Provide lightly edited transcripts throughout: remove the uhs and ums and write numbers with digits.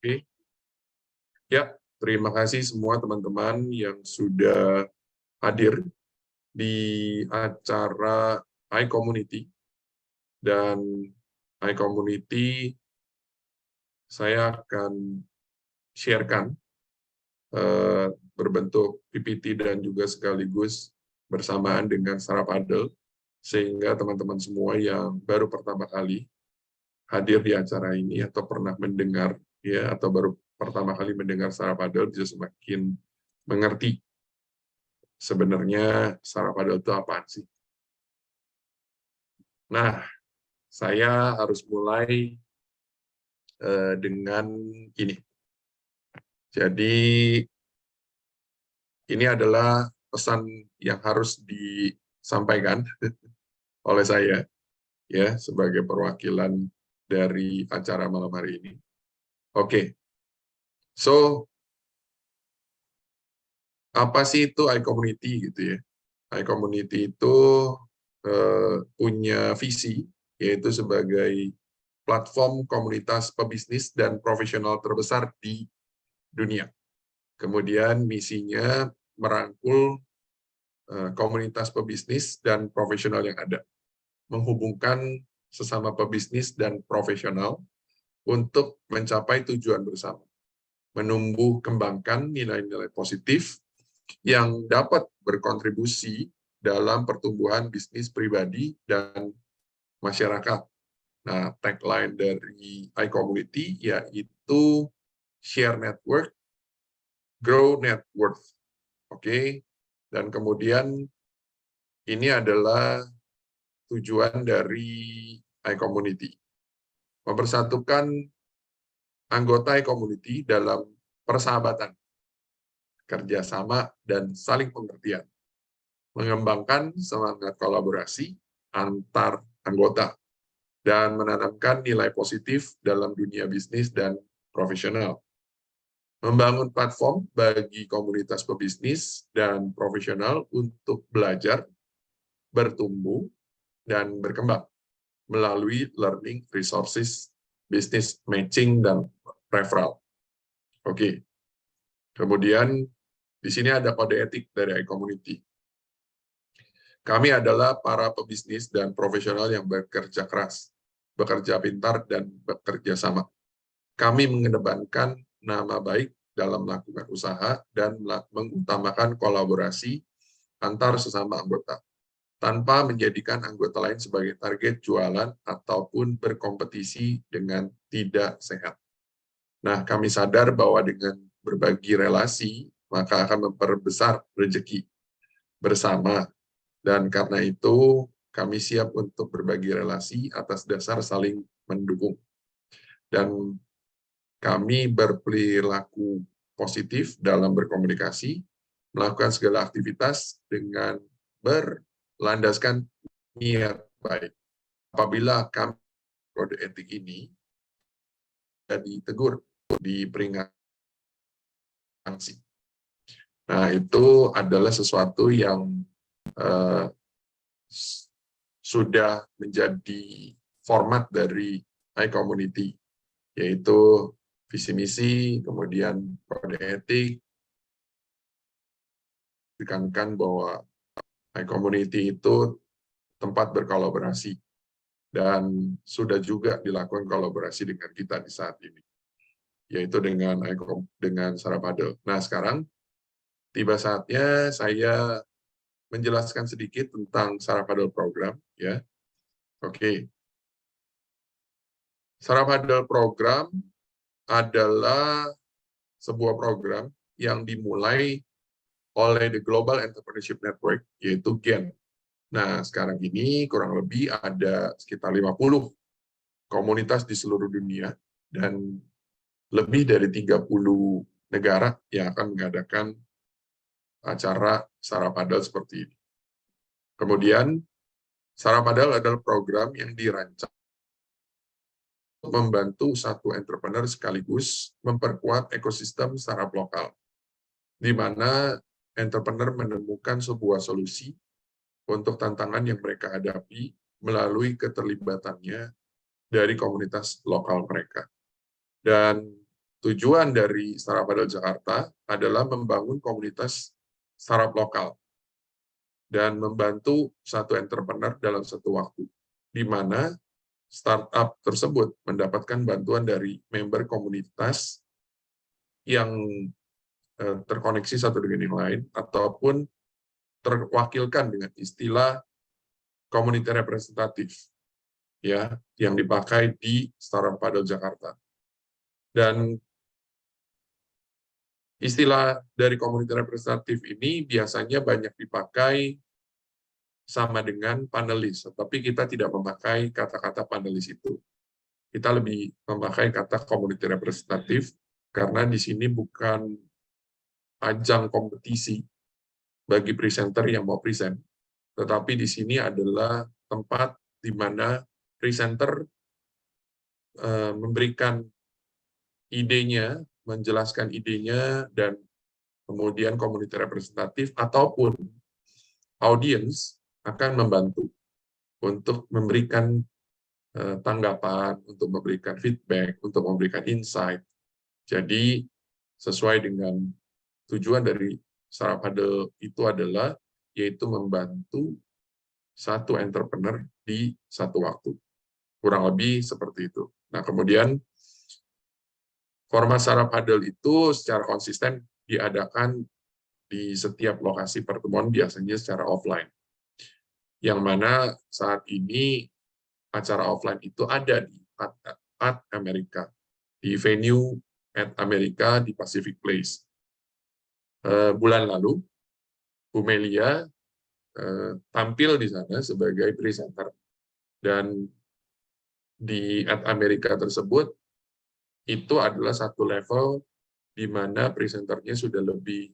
Oke, ya, terima kasih semua teman-teman yang sudah hadir di acara iCommunity. Dan iCommunity saya akan sharekan berbentuk PPT dan juga sekaligus bersamaan dengan Sarapadel, sehingga teman-teman semua yang baru pertama kali hadir di acara ini atau pernah mendengar ya atau baru pertama kali mendengar Sarapadel bisa semakin mengerti sebenarnya Sarapadel itu apaan sih. Nah, saya harus mulai dengan ini. Jadi ini adalah pesan yang harus disampaikan oleh saya ya sebagai perwakilan dari acara malam hari ini. Oke. So apa sih itu iCommunity gitu ya? iCommunity itu punya visi yaitu sebagai platform komunitas pebisnis dan profesional terbesar di dunia. Kemudian misinya merangkul komunitas pebisnis dan profesional yang ada, menghubungkan sesama pebisnis dan profesional untuk mencapai tujuan bersama, menumbuh kembangkan nilai-nilai positif yang dapat berkontribusi dalam pertumbuhan bisnis pribadi dan masyarakat. Nah, tagline dari iCommunity yaitu Share Network, Grow Net Worth. Oke, dan kemudian ini adalah tujuan dari iCommunity. Mempersatukan anggota iCommunity dalam persahabatan, kerjasama, dan saling pengertian. Mengembangkan semangat kolaborasi antar anggota, dan menanamkan nilai positif dalam dunia bisnis dan profesional. Membangun platform bagi komunitas pebisnis dan profesional untuk belajar, bertumbuh, dan berkembang melalui learning resources, business matching, dan referral. Oke. Kemudian di sini ada kode etik dari iCommunity. Kami adalah para pebisnis dan profesional yang bekerja keras, bekerja pintar, dan bekerja sama. Kami mengedepankan nama baik dalam melakukan usaha dan mengutamakan kolaborasi antar sesama anggota, tanpa menjadikan anggota lain sebagai target jualan ataupun berkompetisi dengan tidak sehat. Nah, kami sadar bahwa dengan berbagi relasi, maka akan memperbesar rezeki bersama. Dan karena itu, kami siap untuk berbagi relasi atas dasar saling mendukung. Dan kami berperilaku positif dalam berkomunikasi, melakukan segala aktivitas dengan berlandaskan niat baik. Apabila kami kode etik ini ditegur, diperingati. Nah, itu adalah sesuatu yang sudah menjadi format dari iCommunity, yaitu visi misi, kemudian kode etik, ditekankan bahwa iCommunity itu tempat berkolaborasi, dan sudah juga dilakukan kolaborasi dengan kita di saat ini, yaitu dengan Sarapadel. Nah, sekarang tiba saatnya saya menjelaskan sedikit tentang Sarapadel program, ya. Oke. Sarapadel program adalah sebuah program yang dimulai oleh The Global Entrepreneurship Network, yaitu GEN. Nah, sekarang ini kurang lebih ada sekitar 50 komunitas di seluruh dunia dan lebih dari 30 negara yang akan mengadakan acara Sarapadel seperti ini. Kemudian, Sarapadel adalah program yang dirancang untuk membantu satu entrepreneur sekaligus memperkuat ekosistem startup lokal, di mana entrepreneur menemukan sebuah solusi untuk tantangan yang mereka hadapi melalui keterlibatannya dari komunitas lokal mereka. Dan tujuan dari Startup Padel Jakarta adalah membangun komunitas startup lokal dan membantu satu entrepreneur dalam satu waktu, di mana startup tersebut mendapatkan bantuan dari member komunitas yang terkoneksi satu dengan yang lain, ataupun terwakilkan dengan istilah community representatif, ya, yang dipakai di Startup Padel Jakarta. Dan istilah dari community representatif ini biasanya banyak dipakai sama dengan panelis, tapi kita tidak memakai kata-kata panelis itu. Kita lebih memakai kata community representatif, karena di sini bukan ajang kompetisi bagi presenter yang mau present, tetapi di sini adalah tempat di mana presenter memberikan idenya, menjelaskan idenya, dan kemudian community representatif ataupun audience akan membantu untuk memberikan tanggapan, untuk memberikan feedback, untuk memberikan insight. Jadi sesuai dengan tujuan dari Startup Padel itu adalah yaitu membantu satu entrepreneur di satu waktu. Kurang lebih seperti itu. Nah, kemudian format Startup Padel itu secara konsisten diadakan di setiap lokasi pertemuan, biasanya secara offline. Yang mana saat ini acara offline itu ada di at Amerika, di venue at Amerika di Pacific Place. Bulan lalu, Bu Melia tampil di sana sebagai presenter. Dan di at Amerika tersebut, itu adalah satu level di mana presenternya sudah lebih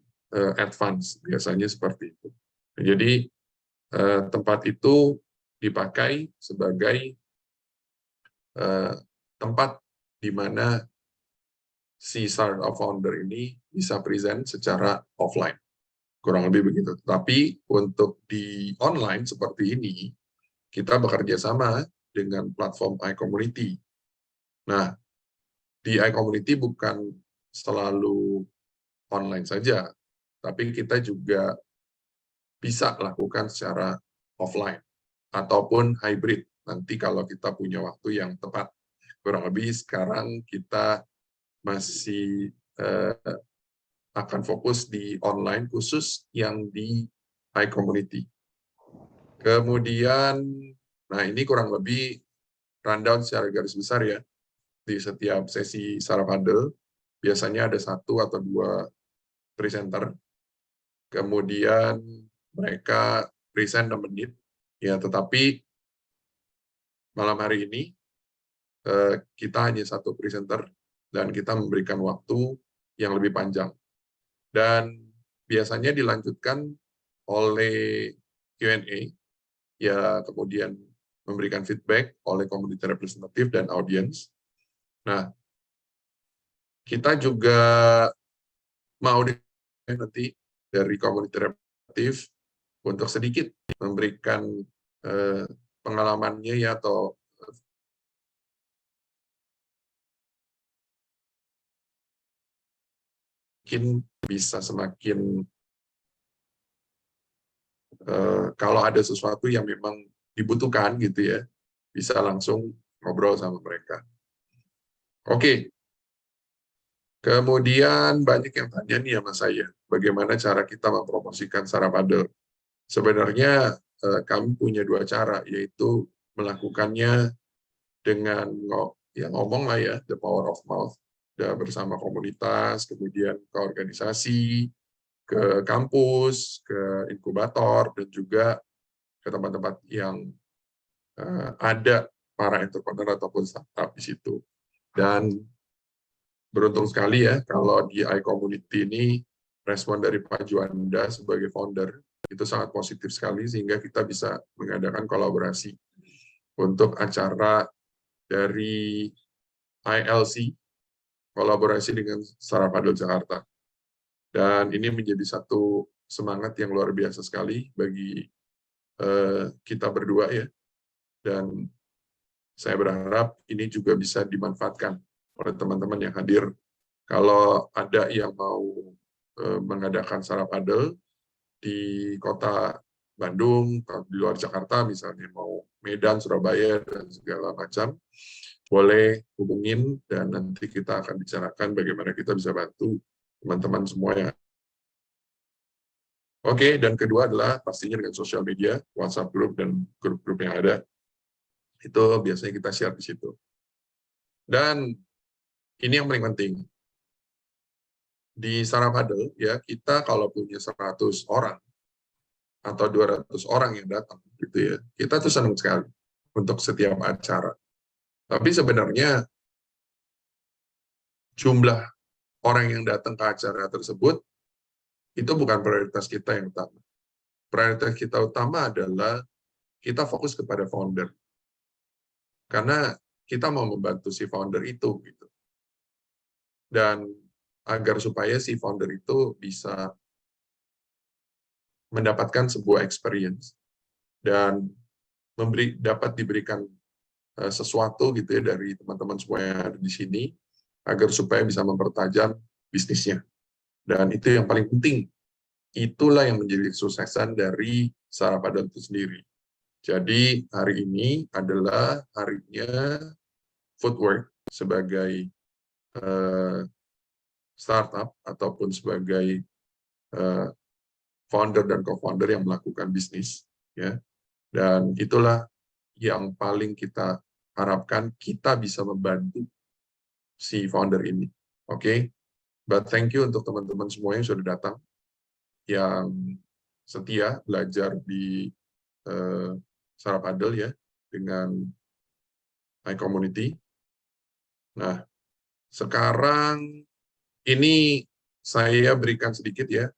advance, biasanya seperti itu. Jadi, tempat itu dipakai sebagai tempat di mana si startup founder ini bisa present secara offline. Kurang lebih begitu. Tapi untuk di online seperti ini, kita bekerja sama dengan platform iCommunity. Nah, di iCommunity bukan selalu online saja, tapi kita juga bisa lakukan secara offline ataupun hybrid nanti kalau kita punya waktu yang tepat. Kurang lebih sekarang kita masih akan fokus di online khusus yang di iCommunity. Kemudian, nah ini kurang lebih rundown secara garis besar ya. Di setiap sesi Startup Padel, biasanya ada 1 atau 2 presenter. Kemudian mereka present 6 menit. Ya, tetapi malam hari ini kita hanya 1 presenter dan kita memberikan waktu yang lebih panjang. Dan biasanya dilanjutkan oleh Q&A, ya kemudian memberikan feedback oleh community representative dan audience. Nah, kita juga mau nanti dari community representative untuk sedikit memberikan pengalamannya ya, atau mungkin bisa semakin kalau ada sesuatu yang memang dibutuhkan gitu ya, bisa langsung ngobrol sama mereka. Oke. Kemudian banyak yang tanya nih sama saya, bagaimana cara kita mempromosikan Startup Padel. Sebenarnya kami punya 2 cara, yaitu melakukannya dengan ngomong lah ya, the power of mouth, bersama komunitas, kemudian ke organisasi, ke kampus, ke inkubator, dan juga ke tempat-tempat yang ada para entrepreneur ataupun startup di situ. Dan beruntung sekali ya, kalau di iCommunity ini, respon dari Pak Juanda sebagai founder itu sangat positif sekali, sehingga kita bisa mengadakan kolaborasi untuk acara dari ILC, kolaborasi dengan Startup Padel Jakarta. Dan ini menjadi satu semangat yang luar biasa sekali bagi kita berdua ya. Dan saya berharap ini juga bisa dimanfaatkan oleh teman-teman yang hadir Kalau ada yang mau mengadakan sarap adel di kota Bandung, di luar Jakarta misalnya, mau Medan, Surabaya, dan segala macam, boleh hubungin, dan nanti kita akan bicarakan bagaimana kita bisa bantu teman-teman semua yang. Oke, dan kedua adalah pastinya dengan sosial media, WhatsApp group, dan grup-grup yang ada. Itu biasanya kita share di situ. Dan ini yang paling penting. Di sarap adel, ya, kita kalau punya 100 orang atau 200 orang yang datang, gitu ya, kita tuh senang sekali untuk setiap acara. Tapi sebenarnya jumlah orang yang datang ke acara tersebut itu bukan prioritas kita yang utama. Prioritas kita utama adalah kita fokus kepada founder. Karena kita mau membantu si founder itu, gitu. Dan agar supaya si founder itu bisa mendapatkan sebuah experience dan dapat diberikan sesuatu gitu ya dari teman-teman semua yang ada di sini, agar supaya bisa mempertajam bisnisnya. Dan itu yang paling penting. Itulah yang menjadi kesuksesan dari sarap adel itu sendiri. Jadi hari ini adalah harinya Foodwork sebagai startup ataupun sebagai founder dan co-founder yang melakukan bisnis, ya. Dan itulah yang paling kita harapkan kita bisa membantu si founder ini. Oke, but thank you untuk teman-teman semua yang sudah datang, yang setia belajar di sarap adel ya dengan iCommunity. Nah, sekarang ini saya berikan sedikit ya.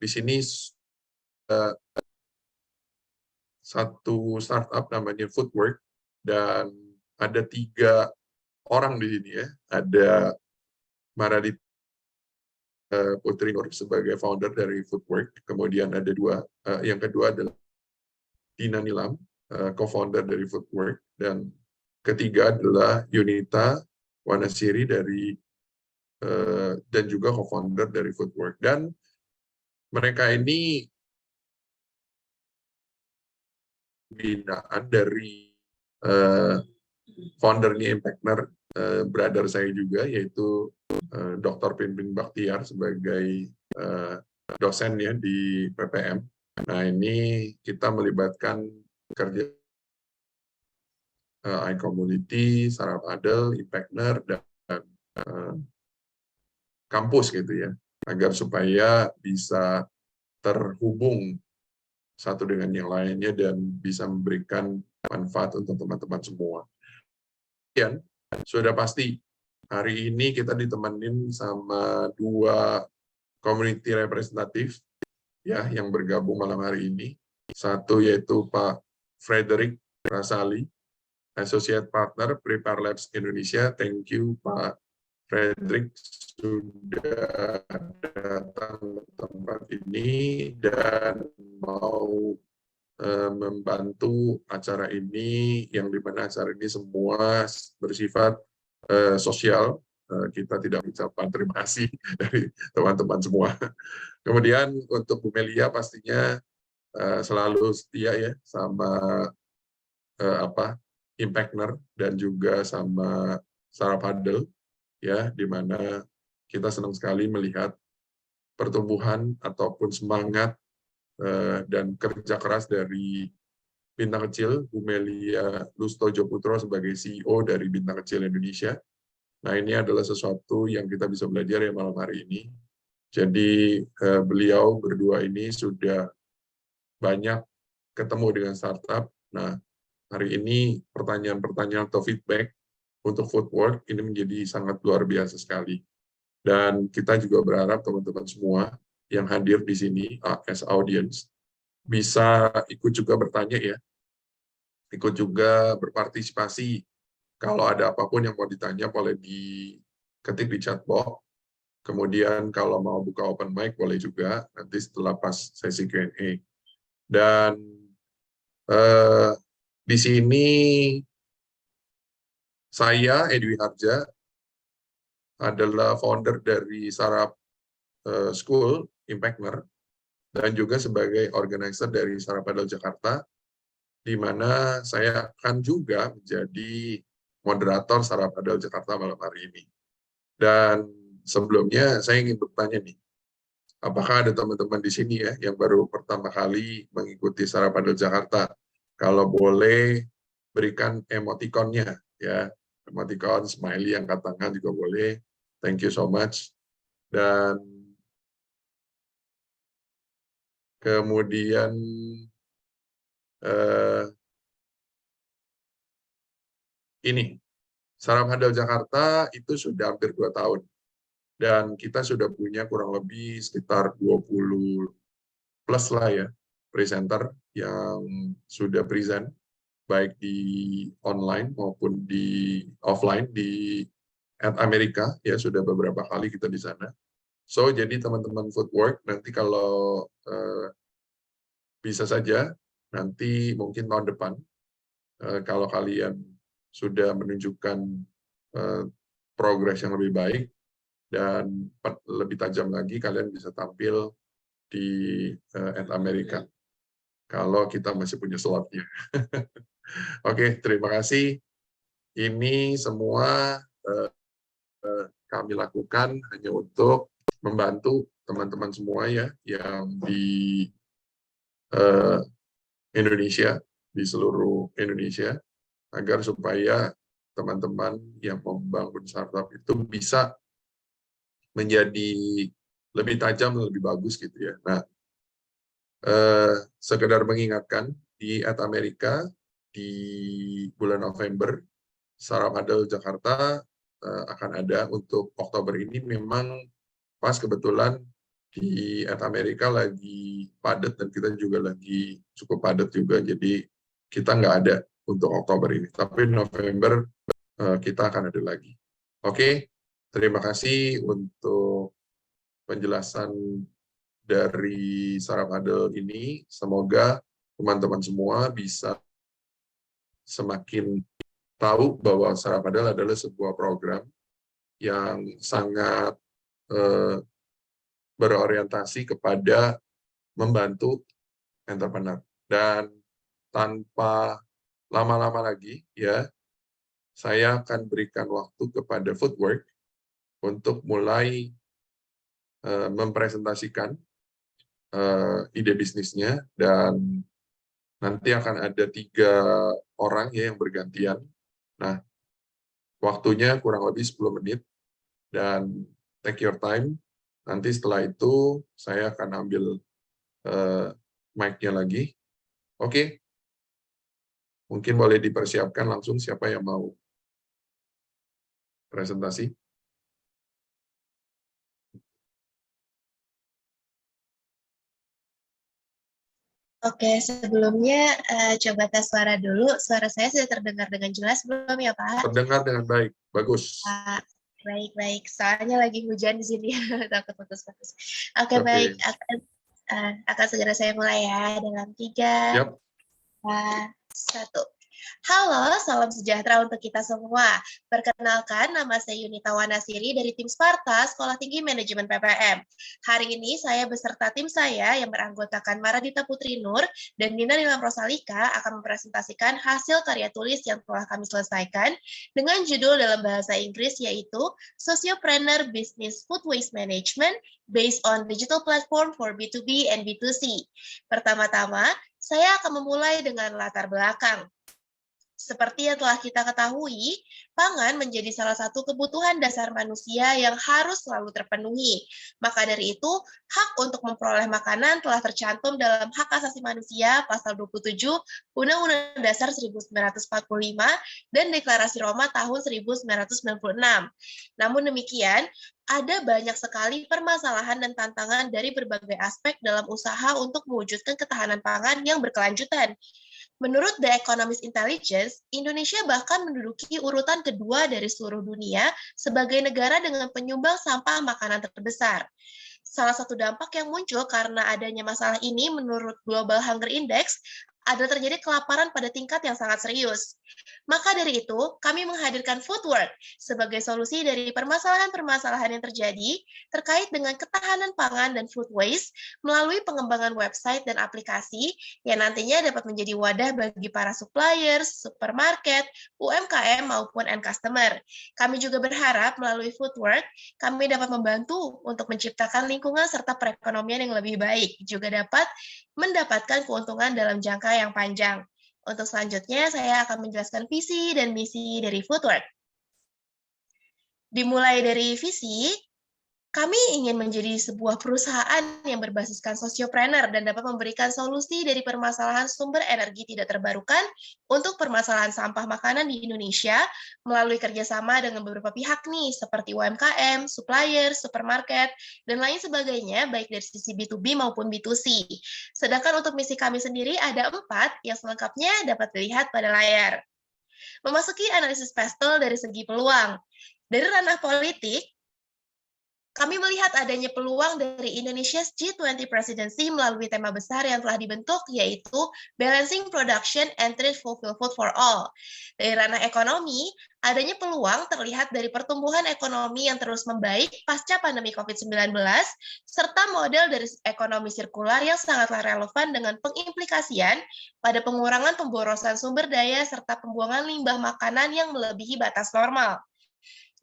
Di sini satu startup namanya Foodwork, dan ada 3 orang di sini ya. Ada Maradit Putri Nur sebagai founder dari Foodwork, kemudian ada 2, yang kedua adalah Dina Nilam, co-founder dari Foodwork, dan ketiga adalah Yunita Wanasiri dari dan juga co-founder dari Foodwork. Dan mereka ini binaan dari foundernya Impactner, brother saya juga, yaitu Dr. Pinpin Bakhtiar sebagai dosennya di PPM. Nah, ini kita melibatkan kerja iCommunity, sarap adel, Impactner, dan kampus gitu ya, agar supaya bisa terhubung satu dengan yang lainnya dan bisa memberikan manfaat untuk teman-teman semua. Dan sudah pasti hari ini kita ditemenin sama 2 community representatif ya yang bergabung malam hari ini. Satu yaitu Pak Frederick Rasali, Associate Partner Prepare Labs Indonesia. Thank you Pak Frederick sudah datang ke tempat ini dan mau membantu acara ini, yang dimana acara ini semua bersifat sosial. Kita tidak mengucapkan terima kasih dari teman-teman semua. Kemudian untuk Bu Melia pastinya selalu setia ya sama Impactner dan juga sama sarap adel ya, di mana kita senang sekali melihat pertumbuhan ataupun semangat dan kerja keras dari Bintang Kecil, Bu Melia Lustojo Putro sebagai CEO dari Bintang Kecil Indonesia. Nah, ini adalah sesuatu yang kita bisa belajar ya malam hari ini. Jadi beliau berdua ini sudah banyak ketemu dengan startup. Nah, hari ini pertanyaan-pertanyaan atau feedback untuk Foodwork ini menjadi sangat luar biasa sekali. Dan kita juga berharap teman-teman semua yang hadir di sini as audience bisa ikut juga bertanya ya, ikut juga berpartisipasi. Kalau ada apapun yang mau ditanya boleh diketik di chat box. Kemudian kalau mau buka open mic boleh juga nanti setelah pas sesi Q&A. Dan di sini Saya, Edwi Harja, adalah founder dari Sarap School, Impactner, dan juga sebagai organizer dari Sarap Padel Jakarta, di mana saya akan juga menjadi moderator Sarap Padel Jakarta malam hari ini. Dan sebelumnya saya ingin bertanya nih, apakah ada teman-teman di sini ya yang baru pertama kali mengikuti Sarap Padel Jakarta? Kalau boleh berikan emotikonnya ya, emotikon smiley angkat tangan juga boleh. Thank you so much. Dan kemudian ini Sarap Padel Jakarta itu sudah hampir 2 tahun. Dan kita sudah punya kurang lebih sekitar 20 plus lah ya, presenter yang sudah present, baik di online maupun di offline, di Amerika, ya sudah beberapa kali kita di sana. So, jadi teman-teman Footwork, nanti kalau bisa saja, nanti mungkin tahun depan, kalau kalian sudah menunjukkan progres yang lebih baik, dan lebih tajam lagi, kalian bisa tampil di Amerika kalau kita masih punya slotnya. Oke, terima kasih. Ini semua kami lakukan hanya untuk membantu teman-teman semua ya yang di Indonesia, di seluruh Indonesia, agar supaya teman-teman yang membangun startup itu bisa menjadi lebih tajam, lebih bagus gitu ya. Nah, sekedar mengingatkan, di Amerika di bulan November, Sarap Padel Jakarta akan ada untuk Oktober ini. Memang pas kebetulan di Amerika lagi padat dan kita juga lagi cukup padat juga, jadi kita nggak ada untuk Oktober ini. Tapi November kita akan ada lagi. Oke, terima kasih untuk penjelasan dari Sarap Padel ini. Semoga teman-teman semua bisa semakin tahu bahwa Sarap Padel adalah sebuah program yang sangat berorientasi kepada membantu entrepreneur. Dan tanpa lama-lama lagi, ya, saya akan berikan waktu kepada Footwork untuk mulai mempresentasikan ide bisnisnya, dan nanti akan ada 3 orang ya yang bergantian. Nah, waktunya kurang lebih 10 menit, dan take your time. Nanti setelah itu saya akan ambil mic-nya lagi. Oke, mungkin boleh dipersiapkan langsung siapa yang mau presentasi. Oke, sebelumnya coba tes suara dulu. Suara saya sudah terdengar dengan jelas belum ya, Pak? Terdengar dengan baik, bagus. Baik-baik. Soalnya lagi hujan di sini, takut putus-putus. Oke, baik. Akan segera saya mulai ya. Dalam 3, 2, 1. Halo, salam sejahtera untuk kita semua. Perkenalkan, nama saya Yunita Wanasiri dari tim Sparta, Sekolah Tinggi Manajemen PPM. Hari ini saya beserta tim saya yang beranggotakan Maradita Putri Nur dan Nina Nilam Rosalika akan mempresentasikan hasil karya tulis yang telah kami selesaikan dengan judul dalam bahasa Inggris yaitu Sociopreneur Business Food Waste Management based on Digital Platform for B2B and B2C. Pertama-tama, saya akan memulai dengan latar belakang. Seperti yang telah kita ketahui, pangan menjadi salah satu kebutuhan dasar manusia yang harus selalu terpenuhi. Maka dari itu, hak untuk memperoleh makanan telah tercantum dalam Hak Asasi Manusia Pasal 27 Undang-Undang Dasar 1945 dan Deklarasi Roma tahun 1996. Namun demikian, ada banyak sekali permasalahan dan tantangan dari berbagai aspek dalam usaha untuk mewujudkan ketahanan pangan yang berkelanjutan. Menurut The Economist Intelligence, Indonesia bahkan menduduki urutan kedua dari seluruh dunia sebagai negara dengan penyumbang sampah makanan terbesar. Salah satu dampak yang muncul karena adanya masalah ini menurut Global Hunger Index ada terjadi kelaparan pada tingkat yang sangat serius. Maka dari itu, kami menghadirkan Foodwork sebagai solusi dari permasalahan-permasalahan yang terjadi terkait dengan ketahanan pangan dan food waste melalui pengembangan website dan aplikasi yang nantinya dapat menjadi wadah bagi para suppliers, supermarket, UMKM maupun end customer. Kami juga berharap melalui Foodwork, kami dapat membantu untuk menciptakan lingkungan serta perekonomian yang lebih baik, juga dapat mendapatkan keuntungan dalam jangka yang panjang. Untuk selanjutnya, saya akan menjelaskan visi dan misi dari Foodwork. Dimulai dari visi, kami ingin menjadi sebuah perusahaan yang berbasiskan sosiopreneur dan dapat memberikan solusi dari permasalahan sumber energi tidak terbarukan untuk permasalahan sampah makanan di Indonesia melalui kerjasama dengan beberapa pihak nih, seperti UMKM, supplier, supermarket, dan lain sebagainya, baik dari sisi B2B maupun B2C. Sedangkan untuk misi kami sendiri ada 4 yang selengkapnya dapat dilihat pada layar. Memasuki analisis PESTEL dari segi peluang. Dari ranah politik, kami melihat adanya peluang dari Indonesia's G20 Presidency melalui tema besar yang telah dibentuk, yaitu Balancing Production and Trade Fulfill Food for All. Dari ranah ekonomi, adanya peluang terlihat dari pertumbuhan ekonomi yang terus membaik pasca pandemi COVID-19, serta model dari ekonomi sirkular yang sangatlah relevan dengan pengimplikasian pada pengurangan pemborosan sumber daya serta pembuangan limbah makanan yang melebihi batas normal.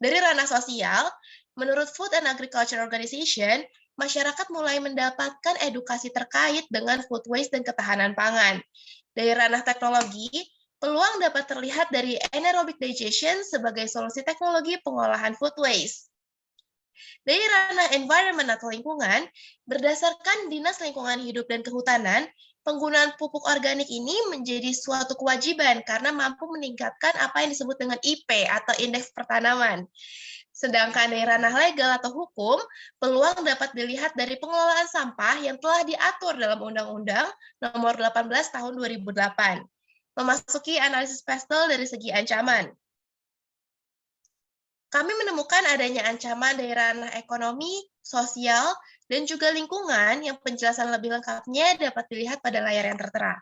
Dari ranah sosial, menurut Food and Agriculture Organization, masyarakat mulai mendapatkan edukasi terkait dengan food waste dan ketahanan pangan. Dari ranah teknologi, peluang dapat terlihat dari anaerobic digestion sebagai solusi teknologi pengolahan food waste. Dari ranah environment atau lingkungan, berdasarkan Dinas Lingkungan Hidup dan Kehutanan, penggunaan pupuk organik ini menjadi suatu kewajiban karena mampu meningkatkan apa yang disebut dengan IP atau indeks pertanaman. Sedangkan dari ranah legal atau hukum, peluang dapat dilihat dari pengelolaan sampah yang telah diatur dalam Undang-Undang Nomor 18 Tahun 2008. Memasuki analisis PESTEL dari segi ancaman. Kami menemukan adanya ancaman dari ranah ekonomi, sosial, dan juga lingkungan yang penjelasan lebih lengkapnya dapat dilihat pada layar yang tertera.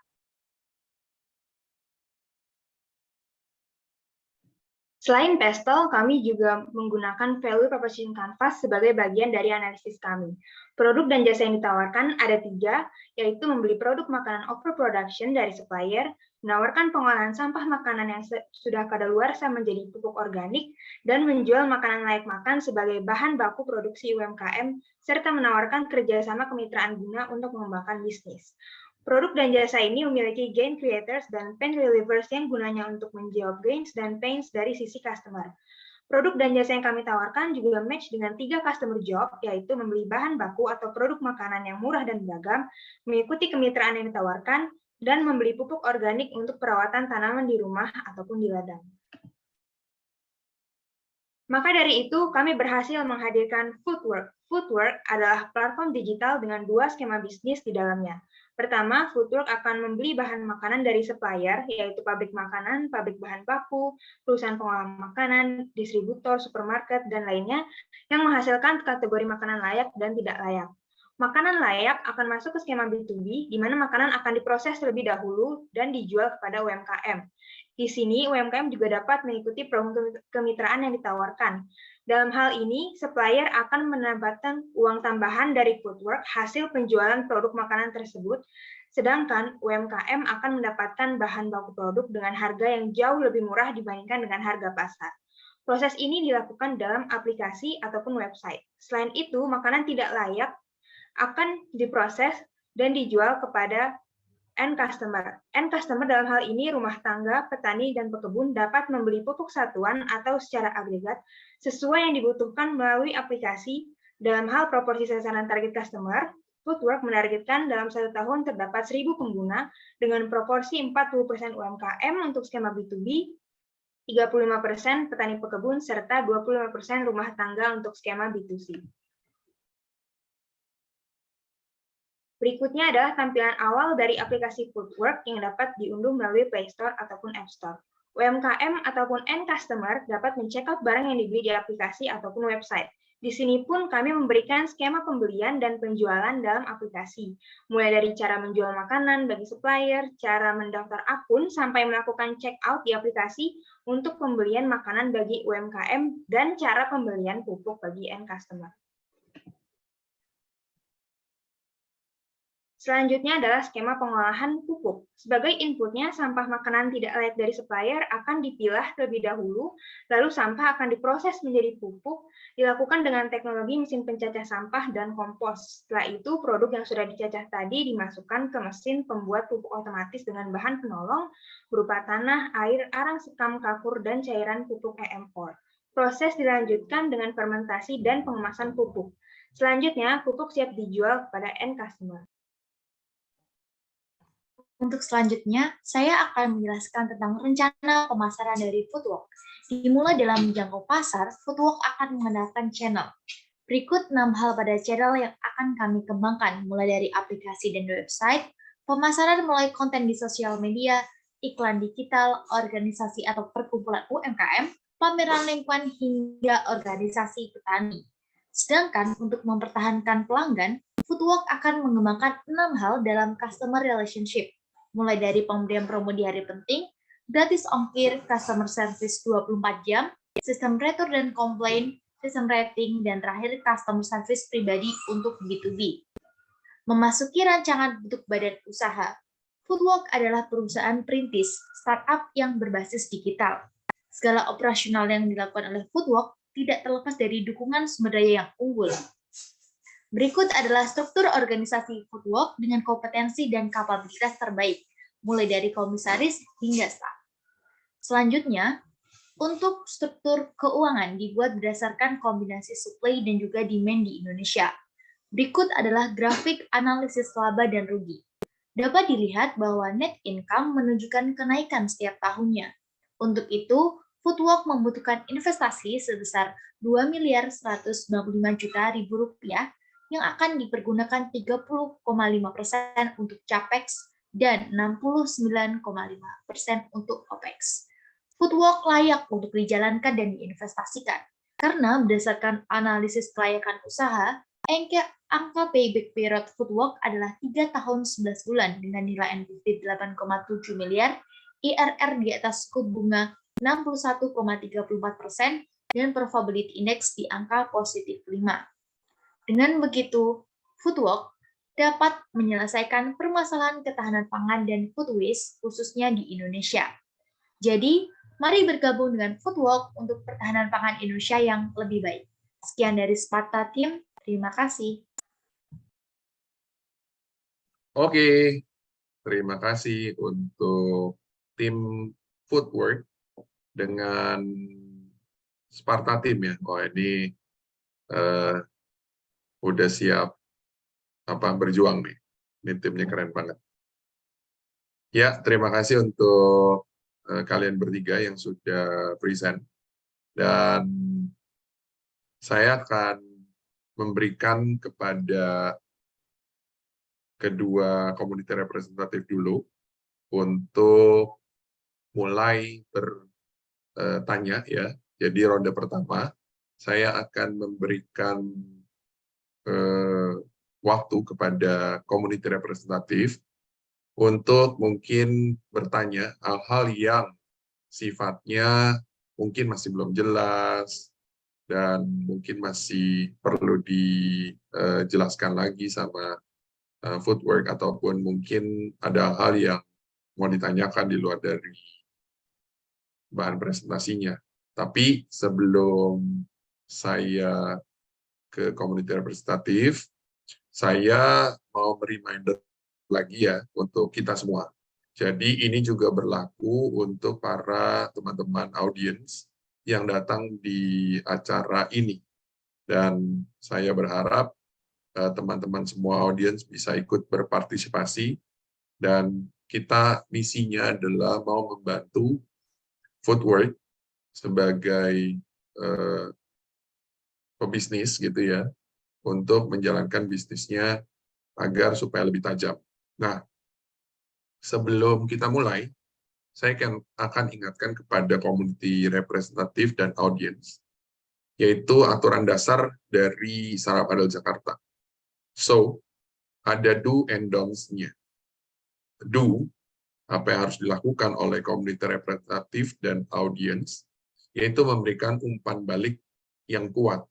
Selain PESTEL, kami juga menggunakan Value Proposition Canvas sebagai bagian dari analisis kami. Produk dan jasa yang ditawarkan ada 3, yaitu membeli produk makanan overproduction dari supplier, menawarkan pengolahan sampah makanan yang sudah kadaluarsa menjadi pupuk organik, dan menjual makanan layak makan sebagai bahan baku produksi UMKM, serta menawarkan kerjasama kemitraan guna untuk mengembangkan bisnis. Produk dan jasa ini memiliki gain creators dan pain relievers yang gunanya untuk menjawab gains dan pains dari sisi customer. Produk dan jasa yang kami tawarkan juga match dengan 3 customer job, yaitu membeli bahan baku atau produk makanan yang murah dan beragam, mengikuti kemitraan yang ditawarkan, dan membeli pupuk organik untuk perawatan tanaman di rumah ataupun di ladang. Maka dari itu, kami berhasil menghadirkan Foodwork. Foodwork adalah platform digital dengan 2 skema bisnis di dalamnya. Pertama, Foodwork akan membeli bahan makanan dari supplier, yaitu pabrik makanan, pabrik bahan baku, perusahaan pengolahan makanan, distributor, supermarket, dan lainnya, yang menghasilkan kategori makanan layak dan tidak layak. Makanan layak akan masuk ke skema B2B, di mana makanan akan diproses terlebih dahulu dan dijual kepada UMKM. Di sini, UMKM juga dapat mengikuti program kemitraan yang ditawarkan. Dalam hal ini, supplier akan mendapatkan uang tambahan dari Foodwork hasil penjualan produk makanan tersebut, sedangkan UMKM akan mendapatkan bahan baku produk dengan harga yang jauh lebih murah dibandingkan dengan harga pasar. Proses ini dilakukan dalam aplikasi ataupun website. Selain itu, makanan tidak layak akan diproses dan dijual kepada end customer. End customer dalam hal ini rumah tangga, petani, dan pekebun dapat membeli pupuk satuan atau secara agregat sesuai yang dibutuhkan melalui aplikasi. Dalam hal proporsi sasaran target customer, Foodwork menargetkan dalam 1 tahun terdapat 1.000 pengguna dengan proporsi 40% UMKM untuk skema B2B, 35% petani pekebun, serta 25% rumah tangga untuk skema B2C. Berikutnya adalah tampilan awal dari aplikasi Foodwork yang dapat diunduh melalui Play Store ataupun App Store. UMKM ataupun end customer dapat men-check out barang yang dibeli di aplikasi ataupun website. Di sini pun kami memberikan skema pembelian dan penjualan dalam aplikasi, mulai dari cara menjual makanan bagi supplier, cara mendaftar akun, sampai melakukan check out di aplikasi untuk pembelian makanan bagi UMKM, dan cara pembelian pupuk bagi end customer. Selanjutnya adalah skema pengolahan pupuk. Sebagai inputnya, sampah makanan tidak layak dari supplier akan dipilah terlebih dahulu, lalu sampah akan diproses menjadi pupuk, dilakukan dengan teknologi mesin pencacah sampah dan kompos. Setelah itu, produk yang sudah dicacah tadi dimasukkan ke mesin pembuat pupuk otomatis dengan bahan penolong berupa tanah, air, arang sekam, kapur, dan cairan pupuk EM4. Proses dilanjutkan dengan fermentasi dan pengemasan pupuk. Selanjutnya, pupuk siap dijual kepada end customer. Untuk selanjutnya, saya akan menjelaskan tentang rencana pemasaran dari Foodwalk. Dimulai dalam menjangkau pasar, Foodwalk akan mengandalkan channel. Berikut 6 hal pada channel yang akan kami kembangkan, mulai dari aplikasi dan website, pemasaran melalui konten di sosial media, iklan digital, organisasi atau perkumpulan UMKM, pameran lingkungan, hingga organisasi petani. Sedangkan untuk mempertahankan pelanggan, Foodwalk akan mengembangkan 6 hal dalam customer relationship, mulai dari pemberian promo di hari penting, gratis ongkir, customer service 24 jam, sistem retur dan komplain, sistem rating, dan terakhir customer service pribadi untuk B2B. Memasuki rancangan bentuk badan usaha, Foodwalk adalah perusahaan perintis, startup yang berbasis digital. Segala operasional yang dilakukan oleh Foodwalk tidak terlepas dari dukungan sumber daya yang unggul. Berikut adalah struktur organisasi Foodwalk dengan kompetensi dan kapabilitas terbaik, mulai dari komisaris hingga staf. Selanjutnya, untuk struktur keuangan dibuat berdasarkan kombinasi supply dan juga demand di Indonesia. Berikut adalah grafik analisis laba dan rugi. Dapat dilihat bahwa net income menunjukkan kenaikan setiap tahunnya. Untuk itu, Foodwalk membutuhkan investasi sebesar Rp2.195.000.000 yang akan dipergunakan 30,5% untuk capex dan 69,5% untuk opex. Foodwalk layak untuk dijalankan dan diinvestasikan karena berdasarkan analisis kelayakan usaha, angka payback period Foodwalk adalah 3 tahun 11 bulan dengan nilai NPV 8,7 miliar, IRR di atas suku bunga 61,34% dan probability index di angka positif 5. Dengan begitu, Foodwalk dapat menyelesaikan permasalahan ketahanan pangan dan food waste khususnya di Indonesia. Jadi, mari bergabung dengan Foodwalk untuk pertahanan pangan Indonesia yang lebih baik. Sekian dari Sparta Team, terima kasih. Oke, terima kasih untuk tim Foodwalk dengan Sparta Team ya. Oh, ini udah siap berjuang nih. Ini timnya keren banget. Ya, terima kasih untuk kalian bertiga yang sudah present. Dan saya akan memberikan kepada kedua komite representatif dulu untuk mulai bertanya ya. Jadi ronde pertama saya akan memberikan waktu kepada komite representatif untuk mungkin bertanya hal-hal yang sifatnya mungkin masih belum jelas dan mungkin masih perlu dijelaskan lagi sama Foodwalk, ataupun mungkin ada hal yang mau ditanyakan di luar dari bahan presentasinya. Tapi sebelum saya ke komite representatif, saya mau reminder lagi ya untuk kita semua. Jadi ini juga berlaku untuk para teman-teman audiens yang datang di acara ini. Dan saya berharap teman-teman semua audiens bisa ikut berpartisipasi, dan kita misinya adalah mau membantu Foodwalk sebagai pebisnis gitu ya, untuk menjalankan bisnisnya agar supaya lebih tajam. Nah, sebelum kita mulai, saya akan ingatkan kepada community representatif dan audiens yaitu aturan dasar dari Saraf Adel Jakarta. So, ada do and don'ts-nya. Do, apa yang harus dilakukan oleh komunitas representatif dan audiens, yaitu memberikan umpan balik yang kuat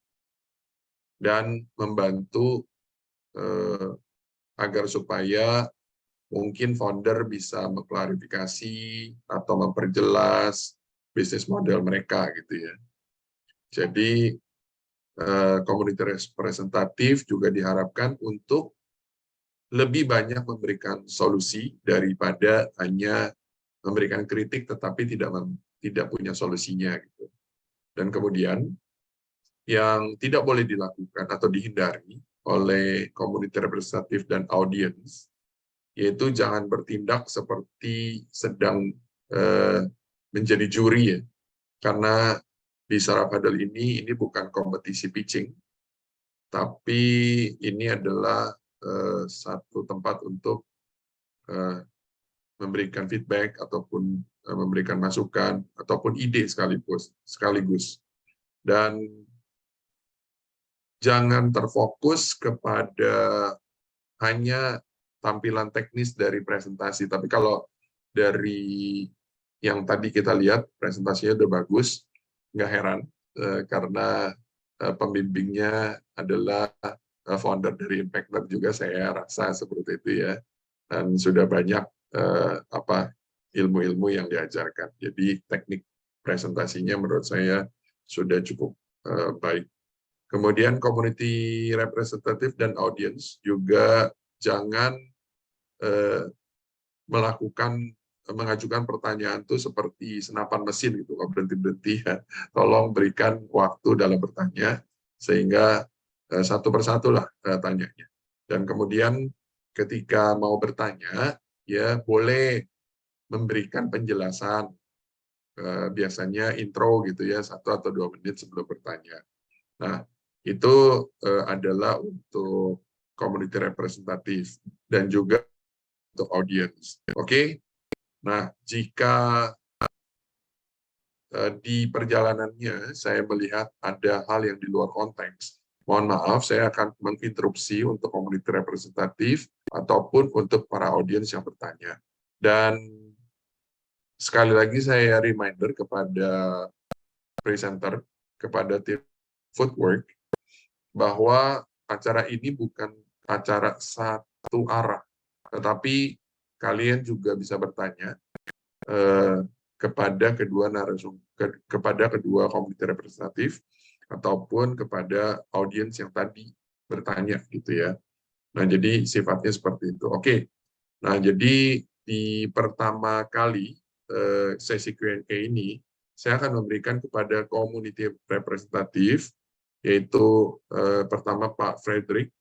dan membantu agar supaya mungkin founder bisa mengklarifikasi atau memperjelas bisnis model mereka gitu ya. Jadi komunitas representatif juga diharapkan untuk lebih banyak memberikan solusi daripada hanya memberikan kritik tetapi tidak punya solusinya gitu. Dan kemudian yang tidak boleh dilakukan atau dihindari oleh komunitas representatif dan audiens yaitu jangan bertindak seperti sedang menjadi juri ya. Karena di Saraf Adel ini bukan kompetisi pitching, tapi ini adalah satu tempat untuk memberikan feedback ataupun memberikan masukan ataupun ide sekaligus. Dan jangan terfokus kepada hanya tampilan teknis dari presentasi, tapi kalau dari yang tadi kita lihat presentasinya udah bagus, nggak heran karena pembimbingnya adalah founder dari Impact Lab juga, saya rasa seperti itu ya, dan sudah banyak ilmu-ilmu yang diajarkan. Jadi teknik presentasinya menurut saya sudah cukup baik. Kemudian community representative dan audience juga jangan mengajukan pertanyaan itu seperti senapan mesin gitu, berhenti-berhenti ya. Tolong berikan waktu dalam bertanya sehingga satu persatu lah tanyanya. Dan kemudian ketika mau bertanya ya boleh memberikan penjelasan, biasanya intro gitu ya 1 atau 2 menit sebelum bertanya. Nah itu adalah untuk community representatif dan juga untuk audience. Oke. Nah, jika di perjalanannya saya melihat ada hal yang di luar konteks, mohon maaf, saya akan menginterupsi untuk komunitas representatif ataupun untuk para audiens yang bertanya. Dan sekali lagi saya reminder kepada presenter, kepada tim Footwork, bahwa acara ini bukan acara satu arah, tetapi kalian juga bisa bertanya kepada kedua komunitas representatif ataupun kepada audiens yang tadi bertanya gitu ya. Nah, jadi sifatnya seperti itu. Oke. Nah, jadi di pertama kali sesi Q&A ini saya akan memberikan kepada komunitas representatif, yaitu pertama Pak Frederick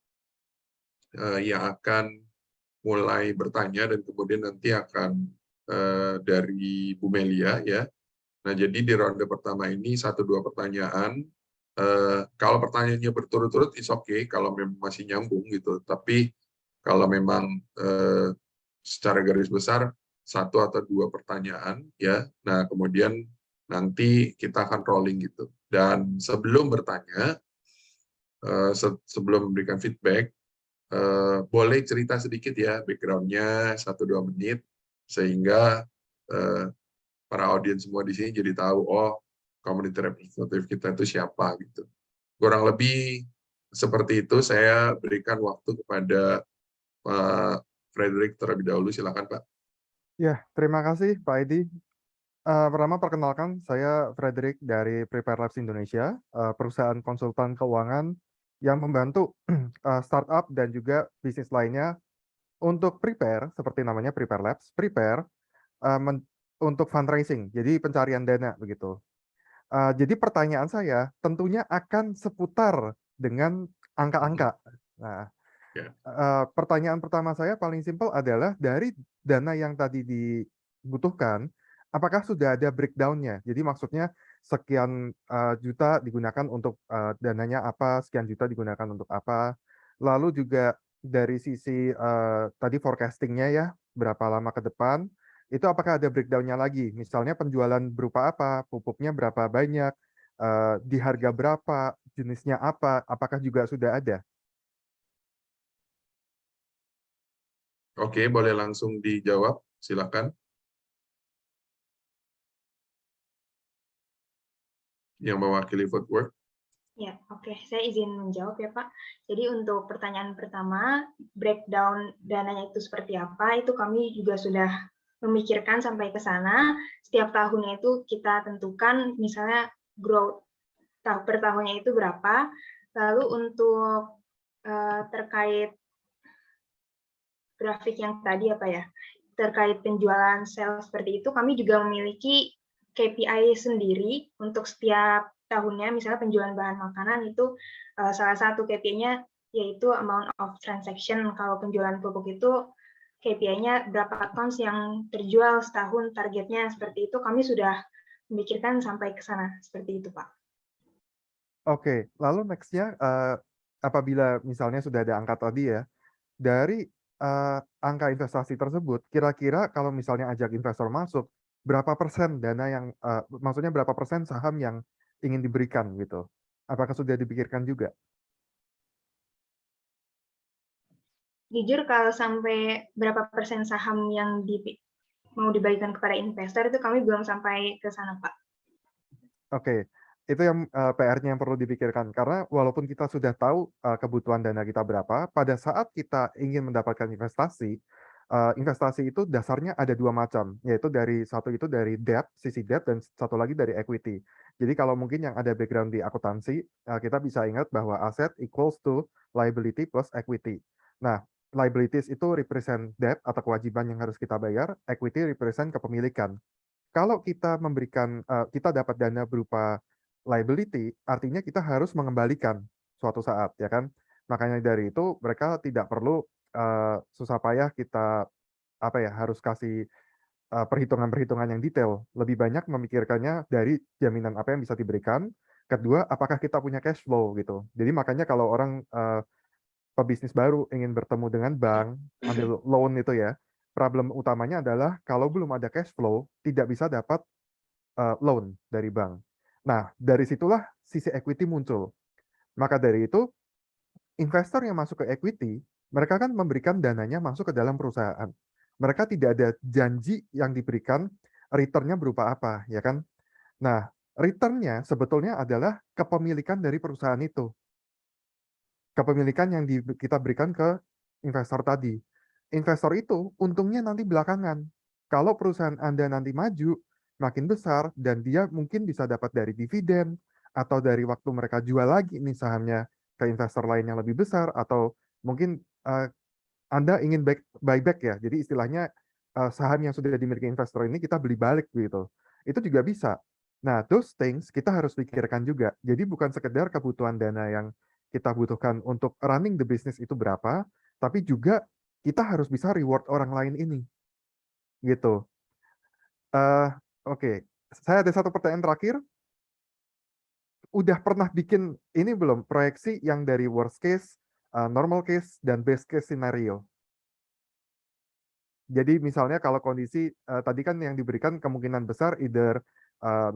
yang akan mulai bertanya dan kemudian nanti akan dari Bu Melia ya. Nah, jadi di ronde pertama ini 1-2 pertanyaan. Kalau pertanyaannya berturut-turut is okay kalau memang masih nyambung gitu. Tapi kalau memang secara garis besar 1 atau 2 pertanyaan ya. Nah, kemudian nanti kita akan rolling gitu. Dan sebelum bertanya, sebelum memberikan feedback, boleh cerita sedikit ya background-nya 1-2 menit sehingga para audiens semua di sini jadi tahu oh komunitas representatif kita itu siapa gitu. Kurang lebih seperti itu. Saya berikan waktu kepada Pak Frederick terlebih dahulu. Silakan Pak. Ya, terima kasih Pak Edi. Pertama perkenalkan, saya Frederick dari Prepare Labs Indonesia, perusahaan konsultan keuangan yang membantu startup dan juga bisnis lainnya untuk prepare, seperti namanya Prepare Labs, prepare untuk fundraising, jadi pencarian dana begitu. Jadi pertanyaan saya tentunya akan seputar dengan angka-angka. Nah, pertanyaan pertama saya paling simpel adalah dari dana yang tadi dibutuhkan, apakah sudah ada breakdown-nya? Jadi maksudnya sekian juta digunakan untuk dananya apa, sekian juta digunakan untuk apa. Lalu juga dari sisi tadi forecasting-nya ya, berapa lama ke depan, itu apakah ada breakdown-nya lagi? Misalnya penjualan berupa apa, pupuknya berapa banyak, di harga berapa, jenisnya apa, apakah juga sudah ada? Oke, boleh langsung dijawab, silakan. Yang mewakili Footwork. Ya, oke. Saya izin menjawab ya, Pak. Jadi untuk pertanyaan pertama, breakdown dananya itu seperti apa, itu kami juga sudah memikirkan sampai ke sana. Setiap tahunnya itu kita tentukan, misalnya growth per tahunnya itu berapa. Lalu untuk terkait grafik yang tadi apa ya, terkait penjualan sales seperti itu, kami juga memiliki KPI sendiri untuk setiap tahunnya, misalnya penjualan bahan makanan itu salah satu KPI-nya yaitu amount of transaction. Kalau penjualan pupuk itu KPI-nya berapa tons yang terjual setahun, targetnya seperti itu. Kami sudah memikirkan sampai ke sana seperti itu, Pak. Oke, lalu next-nya apabila misalnya sudah ada angka tadi ya, dari angka investasi tersebut, kira-kira kalau misalnya ajak investor masuk, berapa persen dana yang, maksudnya berapa persen saham yang ingin diberikan gitu? Apakah sudah dipikirkan juga? Jujur kalau sampai berapa persen saham yang mau dibagikan kepada investor itu kami belum sampai ke sana, Pak. Oke, itu yang PR-nya yang perlu dipikirkan. Karena walaupun kita sudah tahu kebutuhan dana kita berapa, pada saat kita ingin mendapatkan investasi, investasi itu dasarnya ada dua macam, yaitu satu itu dari debt, sisi debt, dan satu lagi dari equity. Jadi kalau mungkin yang ada background di akuntansi, kita bisa ingat bahwa aset equals to liability plus equity. Nah, liabilities itu represent debt atau kewajiban yang harus kita bayar, equity represent kepemilikan. Kalau kita kita dapat dana berupa liability, artinya kita harus mengembalikan suatu saat, ya kan? Makanya dari itu mereka tidak perlu susah payah kita harus kasih perhitungan-perhitungan yang detail. Lebih banyak memikirkannya dari jaminan apa yang bisa diberikan. Kedua, apakah kita punya cash flow gitu. Jadi makanya kalau orang pebisnis baru ingin bertemu dengan bank, ambil loan itu ya, problem utamanya adalah kalau belum ada cash flow, tidak bisa dapat loan dari bank. Nah, dari situlah sisi equity muncul. Maka dari itu, investor yang masuk ke equity, mereka kan memberikan dananya masuk ke dalam perusahaan. Mereka tidak ada janji yang diberikan return-nya berupa apa, ya kan? Nah, return-nya sebetulnya adalah kepemilikan dari perusahaan itu. Kepemilikan yang kita berikan ke investor tadi. Investor itu untungnya nanti belakangan. Kalau perusahaan Anda nanti maju, makin besar, dan dia mungkin bisa dapat dari dividen, atau dari waktu mereka jual lagi nih sahamnya ke investor lain yang lebih besar, atau mungkin Anda ingin buyback ya, jadi istilahnya saham yang sudah dimiliki investor ini kita beli balik gitu. Itu juga bisa. Nah, those things kita harus pikirkan juga. Jadi bukan sekedar kebutuhan dana yang kita butuhkan untuk running the business itu berapa, tapi juga kita harus bisa reward orang lain ini. Gitu. Oke, saya ada satu pertanyaan terakhir. Udah pernah bikin ini belum, proyeksi yang dari worst case, normal case, dan best case scenario? Jadi misalnya kalau kondisi tadi kan yang diberikan kemungkinan besar either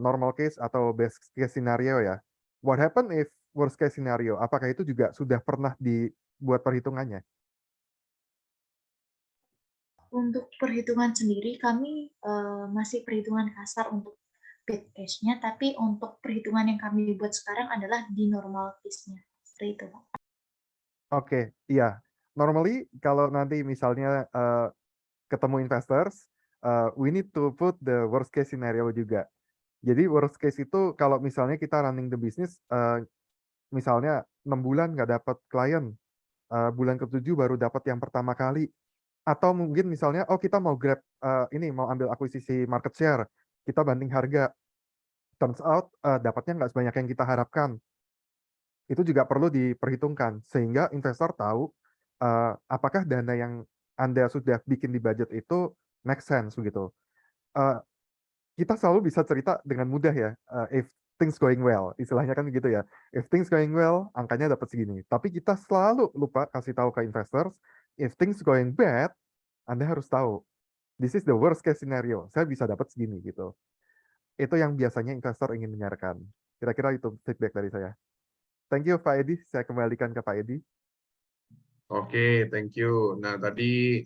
normal case atau best case scenario ya. What happen if worst case scenario? Apakah itu juga sudah pernah dibuat perhitungannya? Untuk perhitungan sendiri kami masih perhitungan kasar untuk bad case-nya, tapi untuk perhitungan yang kami buat sekarang adalah di normal case-nya. Seperti itu, Pak. Oke, iya. Normally kalau nanti misalnya ketemu investors, we need to put the worst case scenario juga. Jadi worst case itu kalau misalnya kita running the business, misalnya 6 bulan nggak dapat klien, bulan ke-7 baru dapat yang pertama kali. Atau mungkin misalnya, oh kita mau grab, mau ambil akuisisi market share, kita banding harga. Turns out dapatnya nggak sebanyak yang kita harapkan. Itu juga perlu diperhitungkan, sehingga investor tahu apakah dana yang Anda sudah bikin di budget itu make sense begitu. Kita selalu bisa cerita dengan mudah ya, if things going well, istilahnya kan gitu ya. If things going well, angkanya dapat segini. Tapi kita selalu lupa kasih tahu ke investors, if things going bad, Anda harus tahu, this is the worst case scenario, saya bisa dapat segini gitu. Itu yang biasanya investor ingin dengarkan. Kira-kira itu feedback dari saya. Thank you Pak Edi, saya kembalikan ke Pak Edi. Oke, thank you. Nah, tadi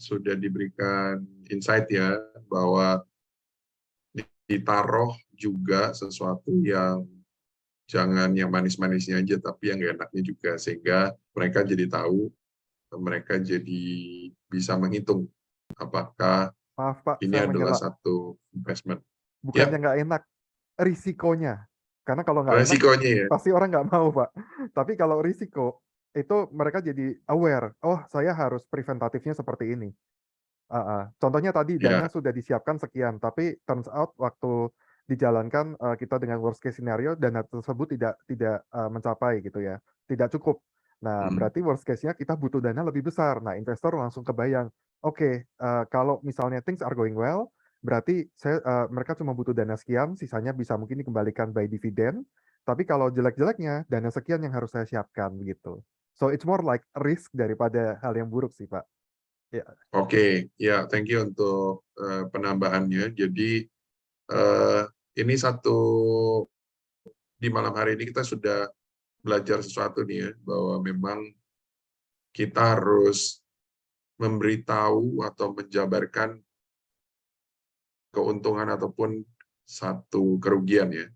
sudah diberikan insight ya, bahwa ditaruh juga sesuatu yang jangan yang manis-manisnya aja, tapi yang nggak enaknya juga, sehingga mereka jadi tahu, mereka jadi bisa menghitung apakah Maaf Pak, ini saya adalah menyela. satu investment. Bukannya Ya, nggak enak, risikonya. Karena kalau nggak enak, resikonya ya. pasti orang nggak mau Pak. Tapi kalau risiko, itu mereka jadi aware, oh saya harus preventatifnya seperti ini. Contohnya tadi Ya, dana sudah disiapkan sekian, tapi turns out waktu dijalankan kita dengan worst case scenario dana tersebut tidak mencapai gitu ya, tidak cukup. Nah, berarti worst case-nya kita butuh dana lebih besar. Nah, investor langsung kebayang, oke, kalau misalnya things are going well, berarti mereka cuma butuh dana sekian, sisanya bisa mungkin dikembalikan by dividend. Tapi kalau jelek-jeleknya, dana sekian yang harus saya siapkan begitu. So it's more like risk daripada hal yang buruk sih, Pak. Ya. Oke, ya, thank you untuk penambahannya. Jadi ini di malam hari ini kita sudah belajar sesuatu nih ya, bahwa memang kita harus memberitahu atau menjabarkan keuntungan ataupun satu kerugian ya,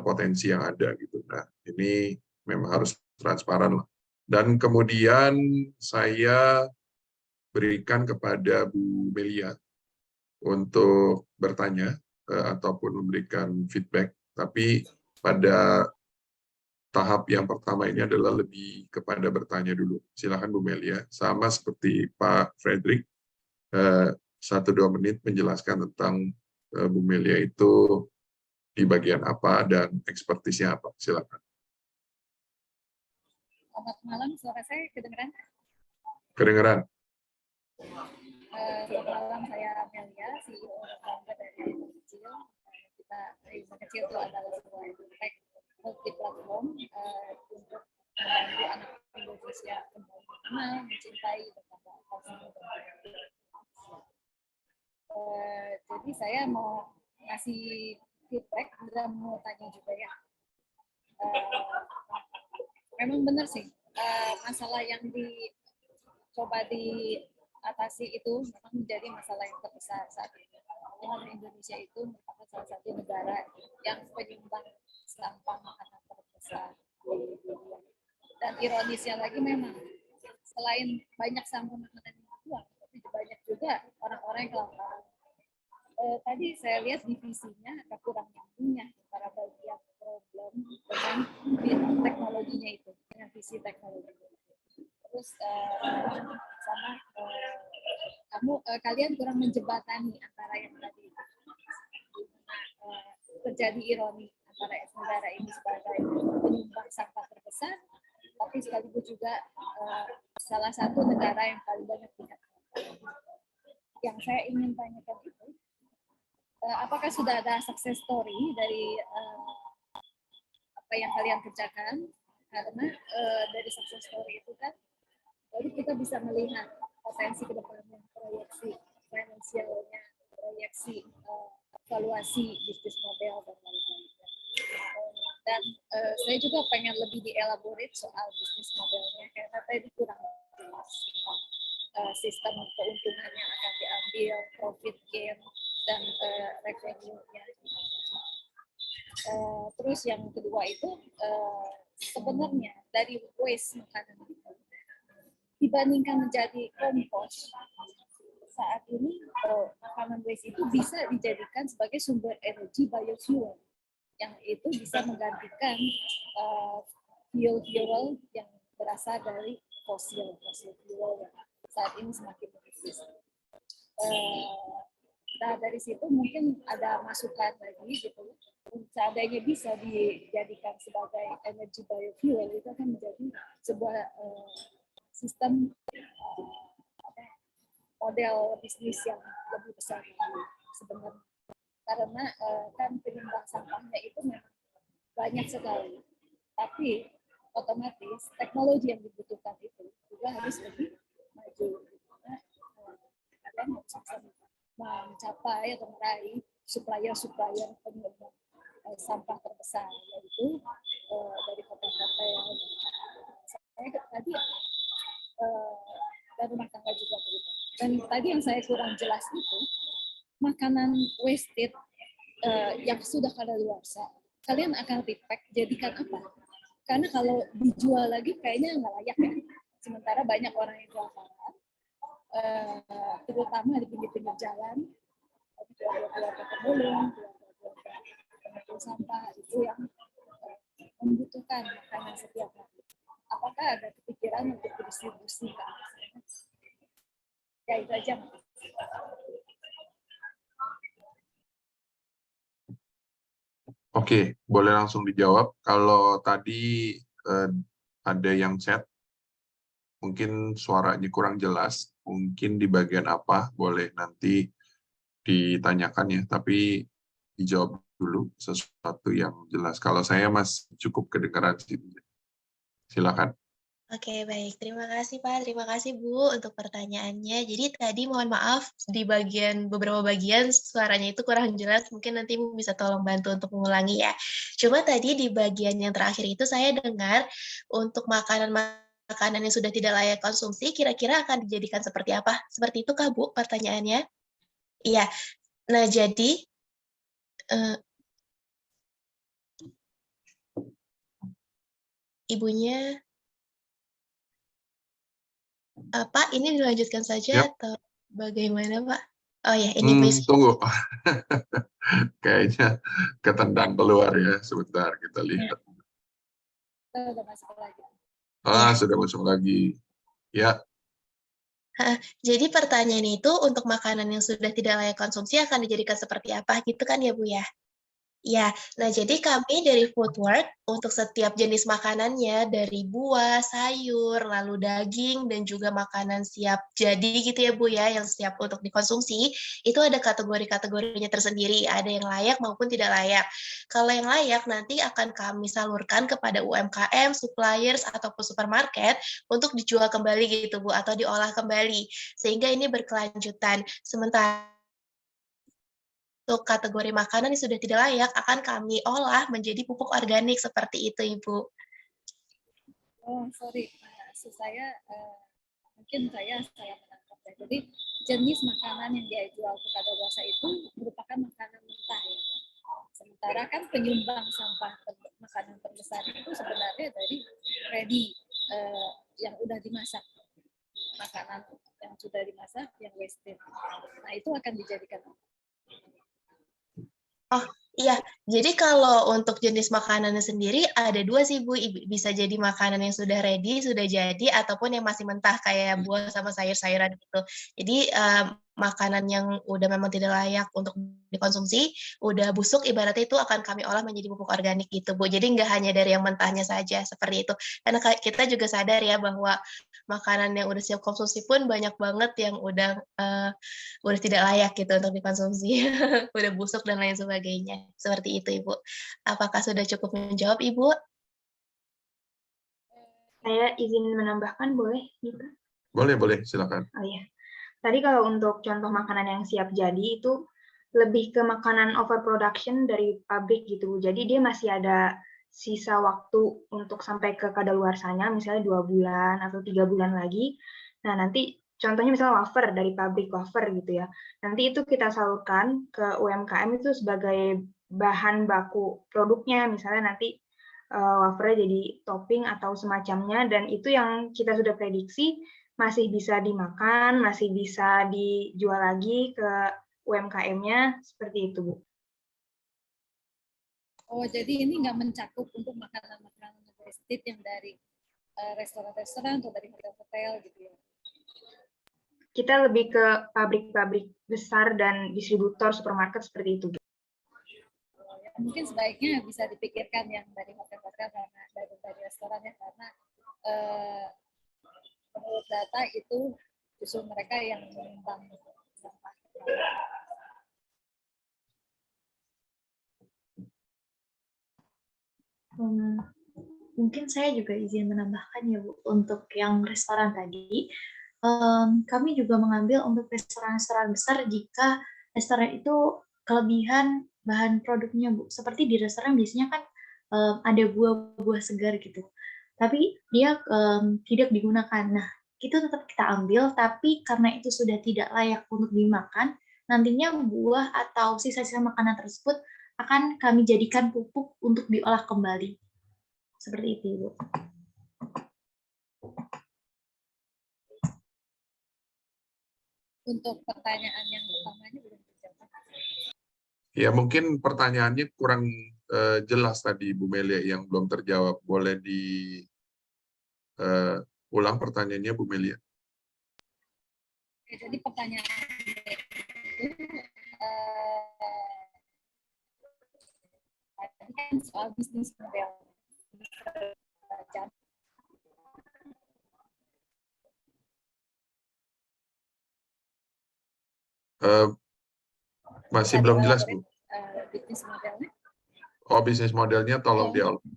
potensi yang ada gitu. Nah, ini memang harus transparan lah. Dan kemudian saya berikan kepada Bu Melia untuk bertanya ataupun memberikan feedback. Tapi pada tahap yang pertama ini adalah lebih kepada bertanya dulu. Silakan Bu Melia, sama seperti Pak Frederick, 1-2 menit menjelaskan tentang Bu Melia itu di bagian apa dan ekspertisnya apa. Silakan. Selamat malam, suara saya kedengeran? Kedengeran. Selamat malam, saya Melia, CEO founder dari Kecil. Kita Kecil itu adalah sebuah tech multi platform untuk membantu anak Indonesia kembali mengenal, mencintai betapa fasilitas. Jadi saya mau ngasih feedback dan mau tanya juga ya. Memang benar sih, masalah yang dicoba diatasi itu memang menjadi masalah yang terbesar saat ini. Karena Indonesia itu merupakan salah satu negara yang penyumbang sampah makanan terbesar di dunia. Dan ironisnya lagi memang selain banyak sampah makanan yang dibuang, tapi banyak juga orang-orang yang kelaparan. Tadi saya lihat divisinya agak kurang nyambungnya antara bagian problem dengan teknologinya itu, dengan visi teknologinya. Terus sama kalian kurang menjembatani antara yang tadi terjadi ironi antara negara ini sebagai penyumbang sampah terbesar, tapi sekaligus juga salah satu negara yang paling banyak tingkat. Yang saya ingin tanyakan itu, apakah sudah ada success story dari apa yang kalian kerjakan? Karena dari success story itu kan, baru kita bisa melihat potensi ke depannya, proyeksi finansialnya, proyeksi evaluasi bisnis model dan lain-lain. Dan saya juga pengen lebih dielaborate soal bisnis modelnya, karena tadi kurang jelas sistem keuntungan yang akan diambil, profit gain, dan revenue-nya. Terus yang kedua itu sebenarnya dari waste makanan itu dibandingkan menjadi kompos, saat ini makanan waste itu bisa dijadikan sebagai sumber energi biofuel yang itu bisa menggantikan fuel yang berasal dari fosil fuel yang saat ini semakin menipis. Nah, dari situ mungkin ada masukan lagi gitu. Seandainya bisa dijadikan sebagai energi biofuel, itu akan menjadi sebuah sistem model bisnis yang lebih besar sebenarnya. Karena kan penyumbang sampahnya itu memang banyak sekali. Tapi otomatis teknologi yang dibutuhkan itu juga harus lebih maju. Karena kalian harus bisa mencapai atau meraih supplier penyumbang sampah terbesar, yaitu dari hotel-hotel. Saya tadi dan rumah tangga juga begitu. Dan tadi yang saya kurang jelas itu makanan wasted yang sudah kadaluarsa, kalian akan repack jadikan apa? Karena kalau dijual lagi kayaknya nggak layak ya. Sementara banyak orang yang jual parah, terutama di pinggir-pinggir jalan, keluarga pemulung, keluarga pemulung sampah itu yang membutuhkan makanan setiap hari. Apakah ada kepikiran untuk didistribusikan? Ya itu aja. Oke, boleh langsung dijawab. Kalau tadi ada yang chat, mungkin suaranya kurang jelas, mungkin di bagian apa, boleh nanti ditanyakan ya, tapi dijawab dulu sesuatu yang jelas. Kalau saya masih cukup kedengaran sih. Silakan. Oke, baik. Terima kasih, Pak. Terima kasih, Bu, untuk pertanyaannya. Jadi tadi mohon maaf, di beberapa bagian suaranya itu kurang jelas. Mungkin nanti Bu bisa tolong bantu untuk mengulangi ya. Cuma tadi di bagian yang terakhir itu saya dengar untuk makanan yang sudah tidak layak konsumsi, kira-kira akan dijadikan seperti apa? Seperti itu kah, Bu, pertanyaannya? Iya. Nah, jadi ibunya Pak, ini dilanjutkan saja atau bagaimana, Pak? Oh ya, ini please. Tunggu. Kayaknya ketendang keluar ya. Sebentar, kita lihat. Sudah masuk lagi. Sudah masuk lagi. Ya. Jadi pertanyaan itu untuk makanan yang sudah tidak layak konsumsi akan dijadikan seperti apa gitu kan ya, Bu ya? Ya, nah jadi kami dari Foodwork untuk setiap jenis makanannya dari buah, sayur, lalu daging dan juga makanan siap jadi gitu ya Bu ya yang siap untuk dikonsumsi, itu ada kategori-kategorinya tersendiri, ada yang layak maupun tidak layak. Kalau yang layak nanti akan kami salurkan kepada UMKM, suppliers ataupun supermarket untuk dijual kembali gitu Bu atau diolah kembali. Sehingga ini berkelanjutan. Sementara untuk kategori makanan yang sudah tidak layak akan kami olah menjadi pupuk organik seperti itu, Ibu. Oh, sorry. Maksud saya, mungkin saya salah menangkap ya. Jadi, jenis makanan yang dia jual ke kadaluarsa itu merupakan makanan mentah. Ya. Sementara kan penyumbang sampah makanan terbesar itu sebenarnya dari ready, yang udah dimasak. Makanan yang sudah dimasak, yang wasted. Nah, itu akan dijadikan apa? Oh, iya. Jadi kalau untuk jenis makanannya sendiri ada dua sih, Bu. Bisa jadi makanan yang sudah ready, sudah jadi, ataupun yang masih mentah kayak buah sama sayur-sayuran gitu. Jadi makanan yang udah memang tidak layak untuk dikonsumsi, udah busuk, ibaratnya itu akan kami olah menjadi pupuk organik gitu, Bu. Jadi nggak hanya dari yang mentahnya saja, seperti itu. Karena kita juga sadar ya bahwa makanan yang udah siap konsumsi pun banyak banget yang udah tidak layak gitu untuk dikonsumsi, udah busuk dan lain sebagainya. Seperti itu, Ibu. Apakah sudah cukup menjawab, Ibu? Saya izin menambahkan, boleh gitu? Boleh, silakan. Oh iya. Tadi kalau untuk contoh makanan yang siap jadi itu lebih ke makanan overproduction dari pabrik gitu. Jadi dia masih ada sisa waktu untuk sampai ke kadaluarsanya, misalnya 2 bulan atau 3 bulan lagi. Nah, nanti contohnya misalnya wafer dari pabrik wafer gitu ya. Nanti itu kita salurkan ke UMKM itu sebagai bahan baku produknya, misalnya nanti wafernya jadi topping atau semacamnya, dan itu yang kita sudah prediksi masih bisa dimakan, masih bisa dijual lagi ke UMKM-nya, seperti itu, Bu. Oh, jadi ini nggak mencakup untuk makanan-makanan wasted yang dari restoran-restoran atau dari hotel-hotel gitu ya? Kita lebih ke pabrik-pabrik besar dan distributor supermarket seperti itu. Mungkin sebaiknya bisa dipikirkan yang dari hotel-hotel karena dari restoran ya, karena menurut data itu justru mereka yang menyumbang sampah. Mungkin saya juga izin menambahkan ya Bu, untuk yang restoran tadi, kami juga mengambil untuk restoran-restoran besar jika restoran itu kelebihan bahan produknya, Bu. Seperti di restoran biasanya kan ada buah-buah segar gitu, tapi dia tidak digunakan. Nah, itu tetap kita ambil, tapi karena itu sudah tidak layak untuk dimakan, nantinya buah atau sisa-sisa makanan tersebut akan kami jadikan pupuk untuk diolah kembali. Seperti itu, Ibu. Untuk pertanyaan yang pertamanya belum terjawab. Ya, mungkin pertanyaannya kurang jelas tadi, Bu Melia, yang belum terjawab. Boleh diulang pertanyaannya, Bu Melia? Jadi pertanyaan tadi kan soal bisnis model. Masih belum jelas, Bu. Bisnis modelnya. Oh, bisnis modelnya tolong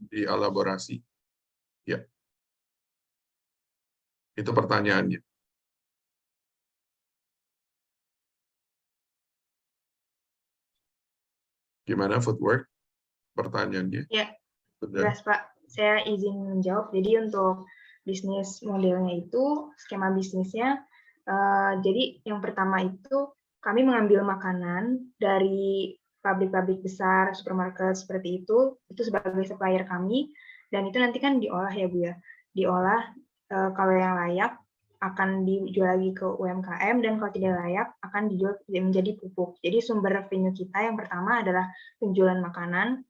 dielaborasi. Ya. Itu pertanyaannya. Gimana footwork? Pertanyaannya. Ya, Sudah. jelas Pak. Saya izin menjawab. Jadi untuk bisnis modelnya itu, skema bisnisnya, jadi yang pertama itu kami mengambil makanan dari pabrik-pabrik besar, supermarket seperti itu sebagai supplier kami, dan itu nanti kan diolah ya Bu ya. Diolah, kalau yang layak akan dijual lagi ke UMKM, dan kalau tidak layak akan dijual menjadi pupuk. Jadi sumber revenue kita yang pertama adalah penjualan makanan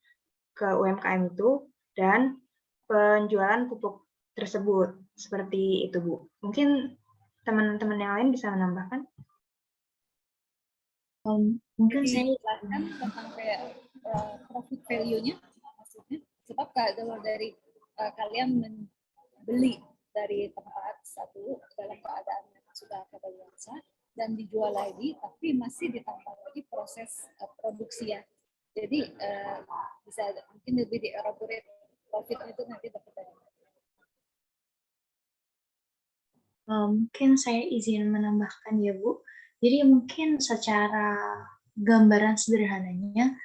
ke UMKM itu, dan penjualan pupuk tersebut. Seperti itu, Bu. Mungkin teman-teman yang lain bisa menambahkan? Mungkin saya jelaskan tentang profit value-nya, maksudnya. Sebab kalau dari kalian membeli dari tempat satu dalam keadaan yang sudah kadaluarsa dan dijual lagi, tapi masih ditambah lagi proses produksi ya. Jadi bisa mungkin lebih di-elaborate profit itu nanti dapat dari mana? Mungkin saya izin menambahkan ya Bu. Jadi mungkin secara gambaran sederhananya,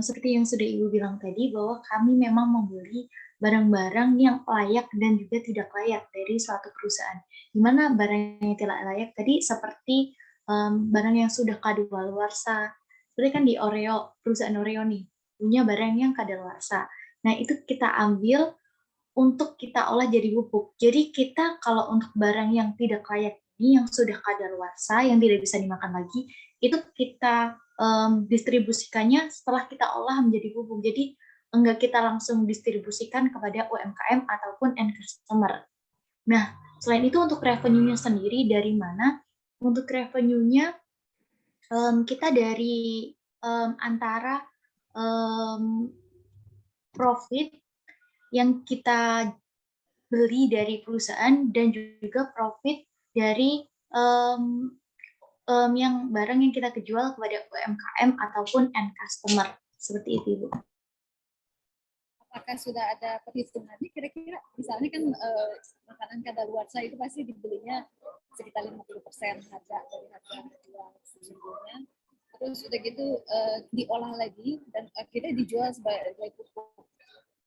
seperti yang sudah Ibu bilang tadi, bahwa kami memang membeli barang-barang yang layak dan juga tidak layak dari suatu perusahaan. Di mana barang yang tidak layak tadi seperti barang yang sudah kadaluarsa. Seperti kan di Oreo, perusahaan Oreo nih, punya barang yang kadaluarsa. Nah, itu kita ambil untuk kita olah jadi pupuk. Jadi kita kalau untuk barang yang tidak layak ini, yang sudah kadaluarsa, yang tidak bisa dimakan lagi, itu kita distribusikannya setelah kita olah menjadi pupuk. Jadi enggak kita langsung distribusikan kepada UMKM ataupun end customer. Nah, selain itu untuk revenue-nya sendiri dari mana? Untuk revenue-nya kita dari antara profit yang kita beli dari perusahaan dan juga profit dari yang barang yang kita jual kepada UMKM ataupun end customer. Seperti itu, Ibu. Apakah sudah ada perhitungannya kira-kira? Misalnya kan makanan kadaluarsa itu pasti dibelinya sekitar 50% harga dari harga jual sesungguhnya. Terus udah gitu diolah lagi dan akhirnya dijual sebagai pupuk.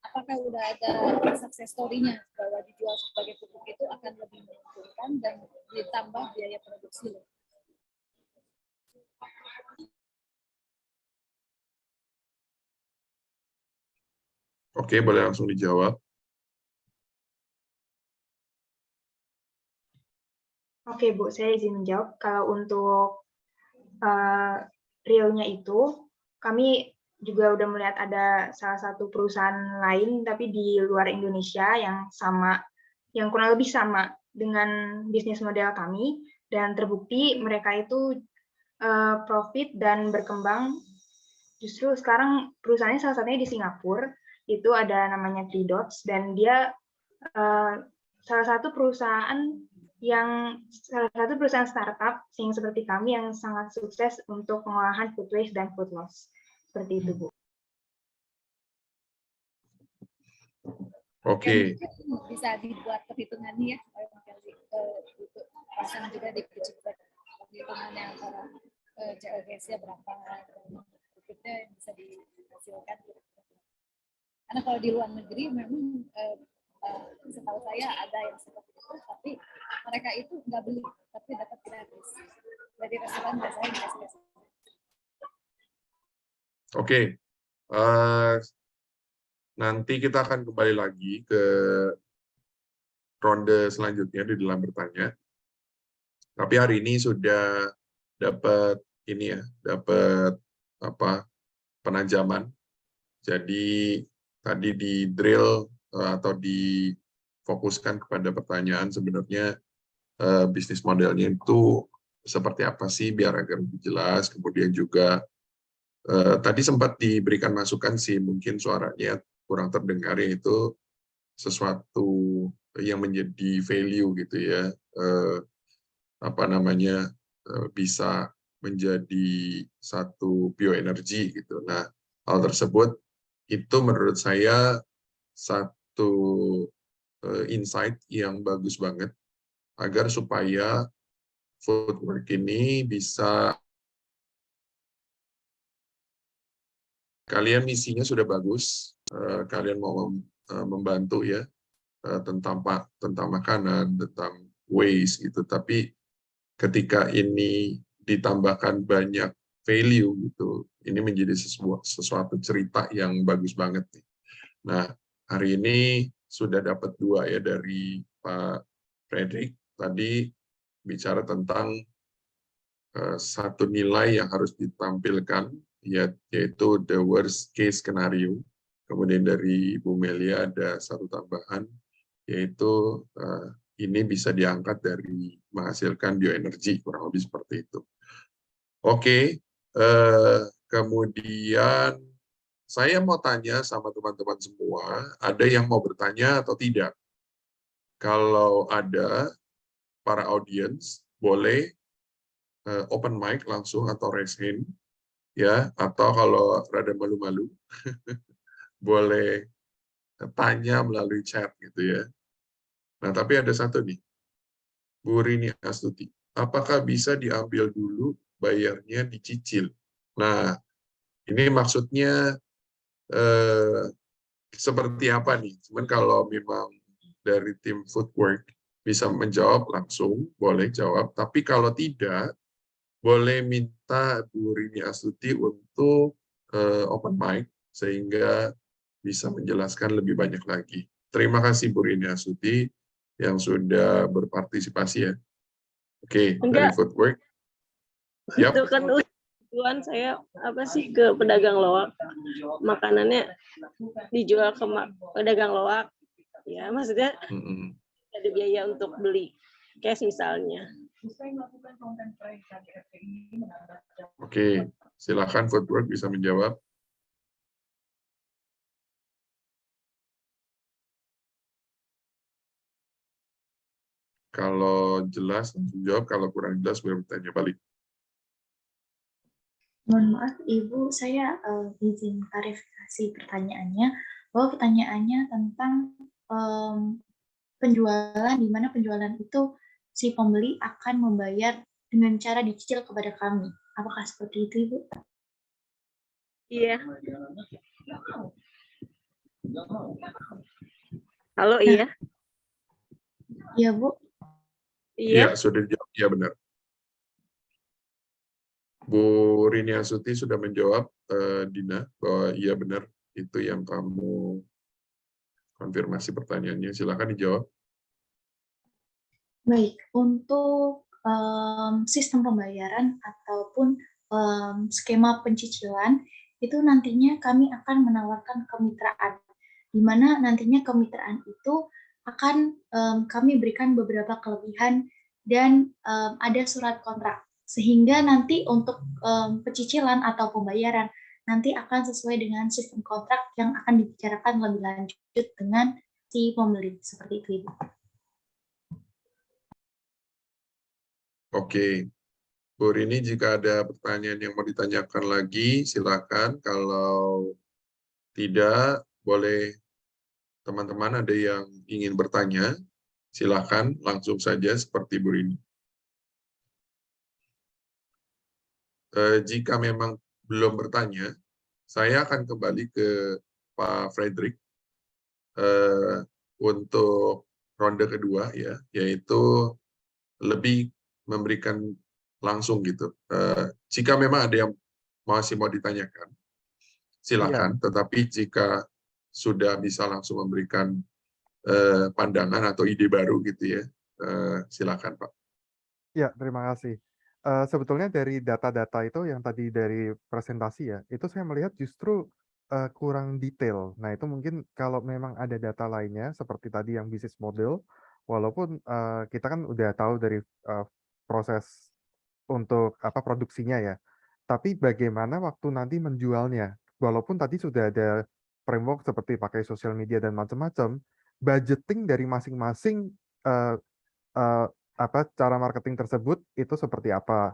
Apakah udah ada success story-nya bahwa dijual sebagai pupuk itu akan lebih menguntungkan dan ditambah biaya produksi? Oke, boleh langsung dijawab. Oke, Bu, saya izin menjawab. Kalau untuk realnya itu, kami juga udah melihat ada salah satu perusahaan lain, tapi di luar Indonesia yang sama, yang kurang lebih sama dengan bisnis model kami, dan terbukti mereka itu profit dan berkembang. Justru sekarang perusahaannya salah satunya di Singapura, itu ada namanya Three Dots, dan dia salah satu perusahaan startup yang seperti kami yang sangat sukses untuk pengolahan food waste dan food loss. Seperti itu, Bu. Oke. Bisa dibuat perhitungannya ya, pasang juga di perhitungannya antara CLGS-nya berapa. benefitnya yang bisa dihasilkan. Karena kalau di luar negeri memang setahu saya ada yang seperti itu, tapi mereka itu nggak beli, tapi dapat gratis. Jadi restoran biasanya dikasih. Oke, nanti kita akan kembali lagi ke ronde selanjutnya di dalam bertanya. Tapi hari ini sudah dapat ini ya, dapat penajaman. Jadi tadi di drill atau difokuskan kepada pertanyaan sebenarnya bisnis modelnya itu seperti apa sih biar agar lebih jelas. Kemudian juga tadi sempat diberikan masukan sih, mungkin suaranya kurang terdengar, yaitu sesuatu yang menjadi value gitu ya, bisa menjadi satu bioenergi gitu. Nah, hal tersebut itu menurut saya satu insight yang bagus banget agar supaya footwork ini bisa, kalian misinya sudah bagus, kalian mau membantu ya tentang makanan, tentang waste gitu, tapi ketika ini ditambahkan banyak value gitu, ini menjadi sesuatu cerita yang bagus banget nih. Nah, hari ini sudah dapat 2 ya dari Pak Frederick, tadi bicara tentang satu nilai yang harus ditampilkan, yaitu the worst case scenario. Kemudian dari Bu Melia ada satu tambahan, yaitu ini bisa diangkat dari menghasilkan bioenergi, kurang lebih seperti itu. Oke, kemudian saya mau tanya sama teman-teman semua, ada yang mau bertanya atau tidak? Kalau ada, para audiens boleh open mic langsung atau raise hand, ya, atau kalau rada malu-malu, boleh tanya melalui chat gitu ya. Nah, tapi ada satu nih, Bu Rini Astuti, apakah bisa diambil dulu bayarnya dicicil? Nah, ini maksudnya seperti apa nih? Cuman kalau memang dari tim Footwork bisa menjawab langsung, boleh jawab. Tapi kalau tidak, boleh minta Bu Rini Astuti untuk open mic, sehingga bisa menjelaskan lebih banyak lagi. Terima kasih Bu Rini Astuti yang sudah berpartisipasi ya. Oke, dari Footwork. Yep. Itu kan tujuan saya ke pedagang loak, makanannya dijual ke pedagang loak, ya maksudnya ada biaya untuk beli cash misalnya. Oke, silakan Footwork bisa menjawab. Kalau jelas langsung jawab, kalau kurang jelas boleh bertanya balik. Mohon maaf Ibu, saya izin klarifikasi pertanyaannya, bahwa pertanyaannya tentang penjualan, di mana penjualan itu si pembeli akan membayar dengan cara dicicil kepada kami. Apakah seperti itu, Ibu? Iya. Halo, iya? Iya, Bu. Iya, sudah dijawab. Iya, benar. Bu Rini Astuti sudah menjawab, Dina, bahwa iya benar, itu yang kamu konfirmasi pertanyaannya. Silakan dijawab. Baik, untuk sistem pembayaran ataupun skema pencicilan, itu nantinya kami akan menawarkan kemitraan, di mana nantinya kemitraan itu akan kami berikan beberapa kelebihan dan ada surat kontrak, sehingga nanti untuk pencicilan atau pembayaran nanti akan sesuai dengan sistem kontrak yang akan dibicarakan lebih lanjut dengan si pembeli, seperti itu, Ibu. Oke, Bu Rini, jika ada pertanyaan yang mau ditanyakan lagi, silakan. Kalau tidak, boleh teman-teman ada yang ingin bertanya, silakan langsung saja seperti Bu Rini. Jika memang belum bertanya, saya akan kembali ke Pak Frederick untuk ronde kedua ya, yaitu lebih memberikan langsung gitu. Jika memang ada yang masih mau ditanyakan, silakan. Tetapi jika sudah bisa langsung memberikan pandangan atau ide baru gitu ya, silakan Pak. Ya, terima kasih. Sebetulnya dari data-data itu yang tadi dari presentasi ya, itu saya melihat justru kurang detail. Nah, itu mungkin kalau memang ada data lainnya seperti tadi yang bisnis model, walaupun kita kan udah tahu dari proses untuk apa produksinya ya. Tapi bagaimana waktu nanti menjualnya? Walaupun tadi sudah ada framework seperti pakai sosial media dan macam-macam, budgeting dari masing-masing eh, eh, apa cara marketing tersebut itu seperti apa?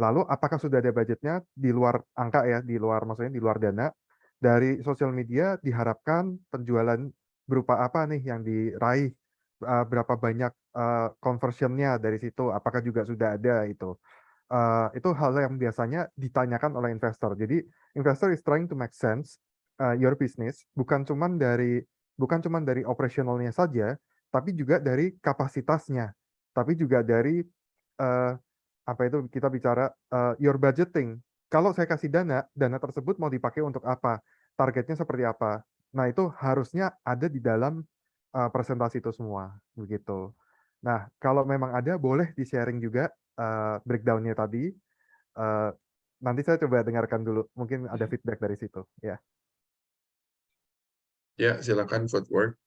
Lalu apakah sudah ada budgetnya di luar angka ya, di luar maksudnya di luar dana dari sosial media diharapkan penjualan berupa apa nih yang diraih, berapa banyak conversionnya dari situ, apakah juga sudah ada itu. Itu hal yang biasanya ditanyakan oleh investor. Jadi investor is trying to make sense your business bukan cuman dari operasionalnya saja, tapi juga dari kapasitasnya, tapi juga dari apa itu kita bicara your budgeting. Kalau saya kasih dana tersebut mau dipakai untuk apa? Targetnya seperti apa? Nah, itu harusnya ada di dalam presentasi itu semua, begitu. Nah, kalau memang ada, boleh di-sharing juga breakdown-nya tadi. Nanti saya coba dengarkan dulu, mungkin ada feedback dari situ. Ya, Ya, silakan Footwork.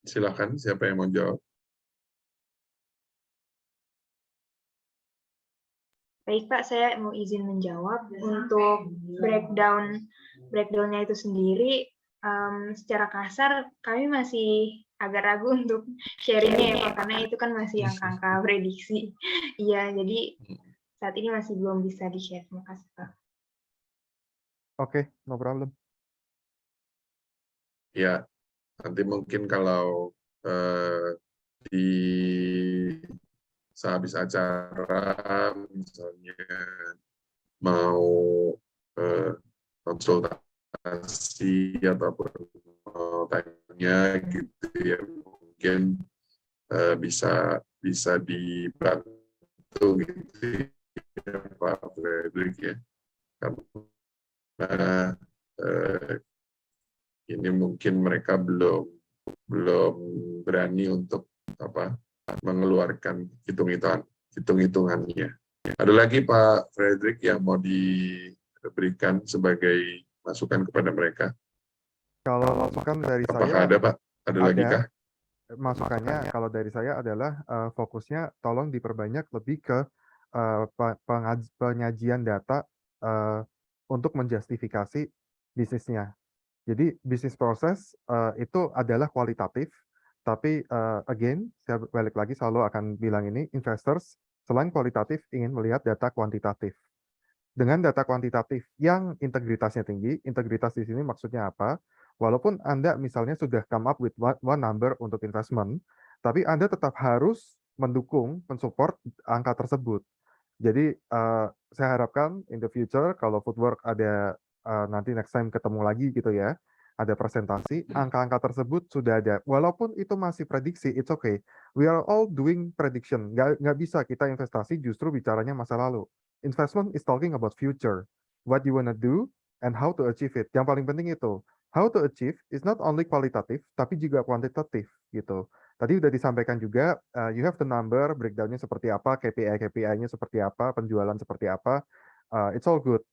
Silakan, siapa yang mau jawab? Baik Pak, saya mau izin menjawab untuk breakdown-nya itu sendiri. Secara kasar kami masih agak ragu untuk sharingnya ya Pak, karena itu kan masih angka-angka prediksi. Iya, jadi saat ini masih belum bisa di-share. Terima kasih Pak. Oke, no problem. Ya, nanti mungkin kalau di sehabis acara misalnya mau konsultasi ataupun mau tanya gitu ya, mungkin bisa dibantu gitu ya Pak Frederick ya, karena ini mungkin mereka belum berani untuk mengeluarkan hitung-hitungannya. Ada lagi Pak Frederick yang mau diberikan sebagai masukan kepada mereka? Kalau masukan dari Apakah saya, ada Pak? Ada lagi kah? Masukannya kalau dari saya adalah fokusnya tolong diperbanyak lebih ke penyajian data untuk menjustifikasi bisnisnya. Jadi bisnis proses itu adalah kualitatif, tapi again saya balik lagi selalu akan bilang ini, investors selain kualitatif ingin melihat data kuantitatif. Dengan data kuantitatif yang integritasnya tinggi, integritas di sini maksudnya apa? Walaupun Anda misalnya sudah come up with one number untuk investment, tapi Anda tetap harus mendukung, mensupport angka tersebut. Jadi saya harapkan in the future kalau Footwork ada nanti next time ketemu lagi gitu ya, ada presentasi, angka-angka tersebut sudah ada. Walaupun itu masih prediksi, it's okay. We are all doing prediction. Nggak bisa kita investasi justru bicaranya masa lalu. Investment is talking about future. What you wanna do and how to achieve it. Yang paling penting itu. How to achieve is not only kualitatif, tapi juga kuantitatif gitu. Tadi udah disampaikan juga, you have the number, breakdown-nya seperti apa, KPI-nya seperti apa, penjualan seperti apa, it's all good.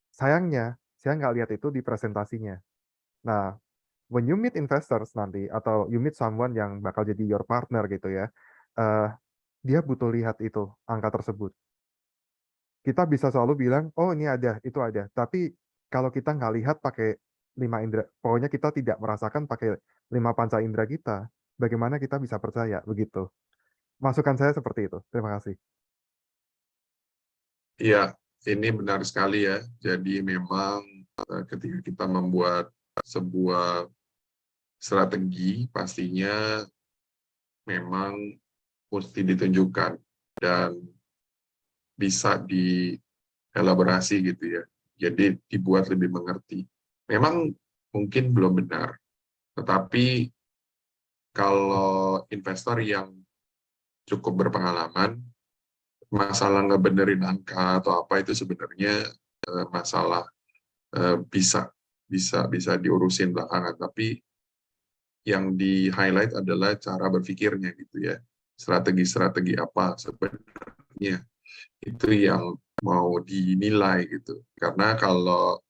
Sayangnya, saya nggak lihat itu di presentasinya. Nah, when you meet investors nanti, atau you meet someone yang bakal jadi your partner gitu ya, dia butuh lihat itu, angka tersebut. Kita bisa selalu bilang, oh ini ada, itu ada. Tapi kalau kita nggak lihat pakai 5 indera, pokoknya kita tidak merasakan pakai 5 panca indera kita, bagaimana kita bisa percaya, begitu. Masukan saya seperti itu. Terima kasih. Iya, ini benar sekali ya. Jadi memang ketika kita membuat sebuah strategi pastinya memang mesti ditunjukkan dan bisa dielaborasi gitu ya. Jadi dibuat lebih mengerti. Memang mungkin belum benar, tetapi kalau investor yang cukup berpengalaman, masalah ngebenerin angka atau apa itu sebenarnya masalah bisa diurusin belakangan, tapi yang di highlight adalah cara berpikirnya gitu ya, strategi apa sebenarnya itu yang mau dinilai gitu, karena kalau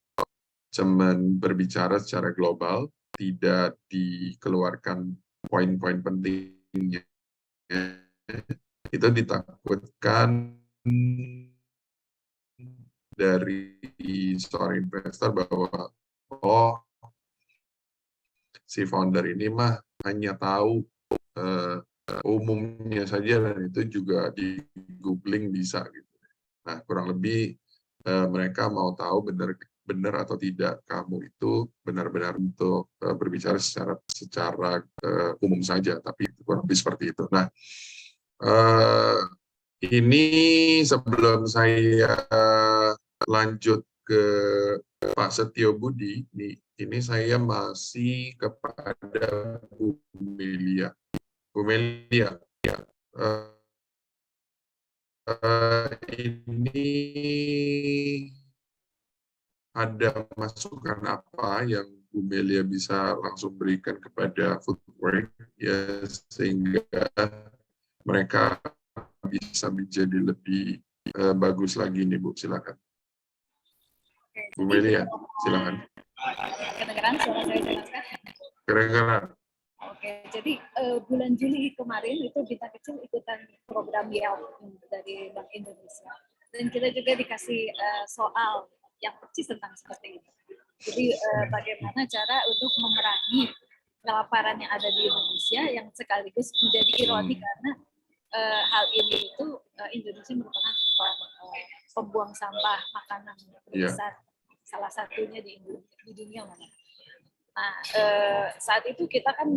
cuman berbicara secara global tidak dikeluarkan poin-poin pentingnya, itu ditakutkan dari seorang investor bahwa si founder ini mah hanya tahu umumnya saja dan itu juga di googling bisa gitu. Nah, kurang lebih mereka mau tahu benar atau tidak kamu itu benar-benar untuk berbicara secara umum saja, tapi kurang lebih seperti itu. Nah, ini sebelum saya lanjut ke Pak Setio Budi, ini saya masih kepada Bu Melia. Bu Melia, ini ada masukan apa yang Bu Melia bisa langsung berikan kepada Footwork ya, sehingga mereka bisa menjadi lebih bagus lagi nih Bu, silakan. Bu Melia, silakan. Kedengeran suara saya jelaskan? Kedengeran. Oke, jadi bulan Juli kemarin itu Bintang Kecil ikutan program YELP dari Bank Indonesia. Dan kita juga dikasih soal yang persis tentang seperti itu. Jadi bagaimana cara untuk memerangi kelaparan yang ada di Indonesia yang sekaligus menjadi ironi karena hal ini itu Indonesia merupakan pembuang sampah makanan terbesar, salah satunya di dunia mana. Nah, saat itu kita kan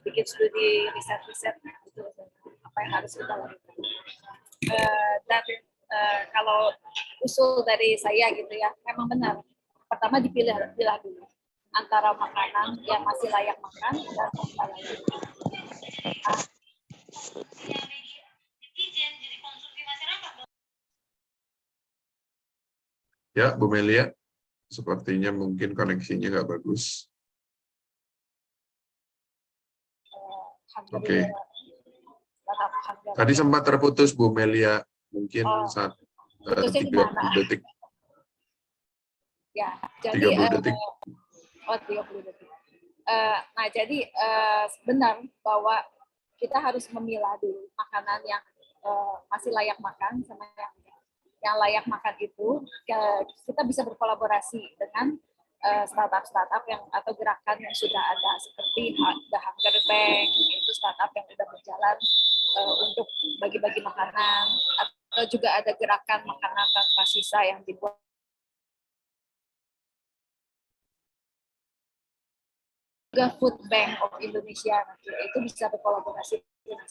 bikin studi riset gitu, apa yang harus kita lakukan. Dan kalau usul dari saya gitu ya, memang benar. Pertama dipilah dulu antara makanan yang masih layak makan dan tidak layak. Ya, Bu Melia, sepertinya mungkin koneksinya nggak bagus. Oke. Tadi sempat terputus Bu Melia, mungkin 30 detik. Ya, jadi 30 detik. 30 detik. Nah, jadi benar bahwa kita harus memilah dulu makanan yang masih layak makan sama yang layak makan itu. Kita bisa berkolaborasi dengan startup yang atau gerakan yang sudah ada seperti The Hunger Bank, itu startup yang sudah berjalan untuk bagi-bagi makanan, atau juga ada gerakan makanan tanpa sisa yang dibuat juga Food Bank of Indonesia, itu bisa berkolaborasi dengan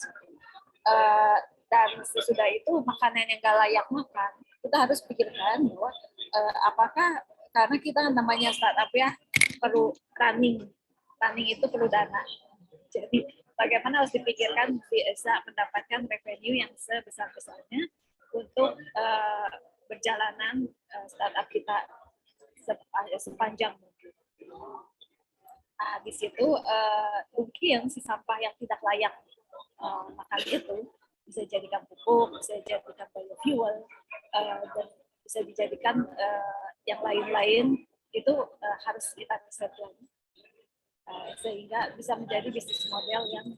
dan sesudah itu makanan yang nggak layak makan, kita harus pikirkan bahwa apakah karena kita namanya startup ya perlu running itu perlu dana. Jadi bagaimana harus dipikirkan bisa mendapatkan revenue yang sebesar-besarnya untuk perjalanan startup kita sepanjang mungkin. Nah, di situ mungkin si sampah yang tidak layak makan itu bisa dijadikan pupuk, bisa dijadikan biofuel, dan bisa dijadikan yang lain-lain itu harus kita riset lagi. Sehingga bisa menjadi bisnis model yang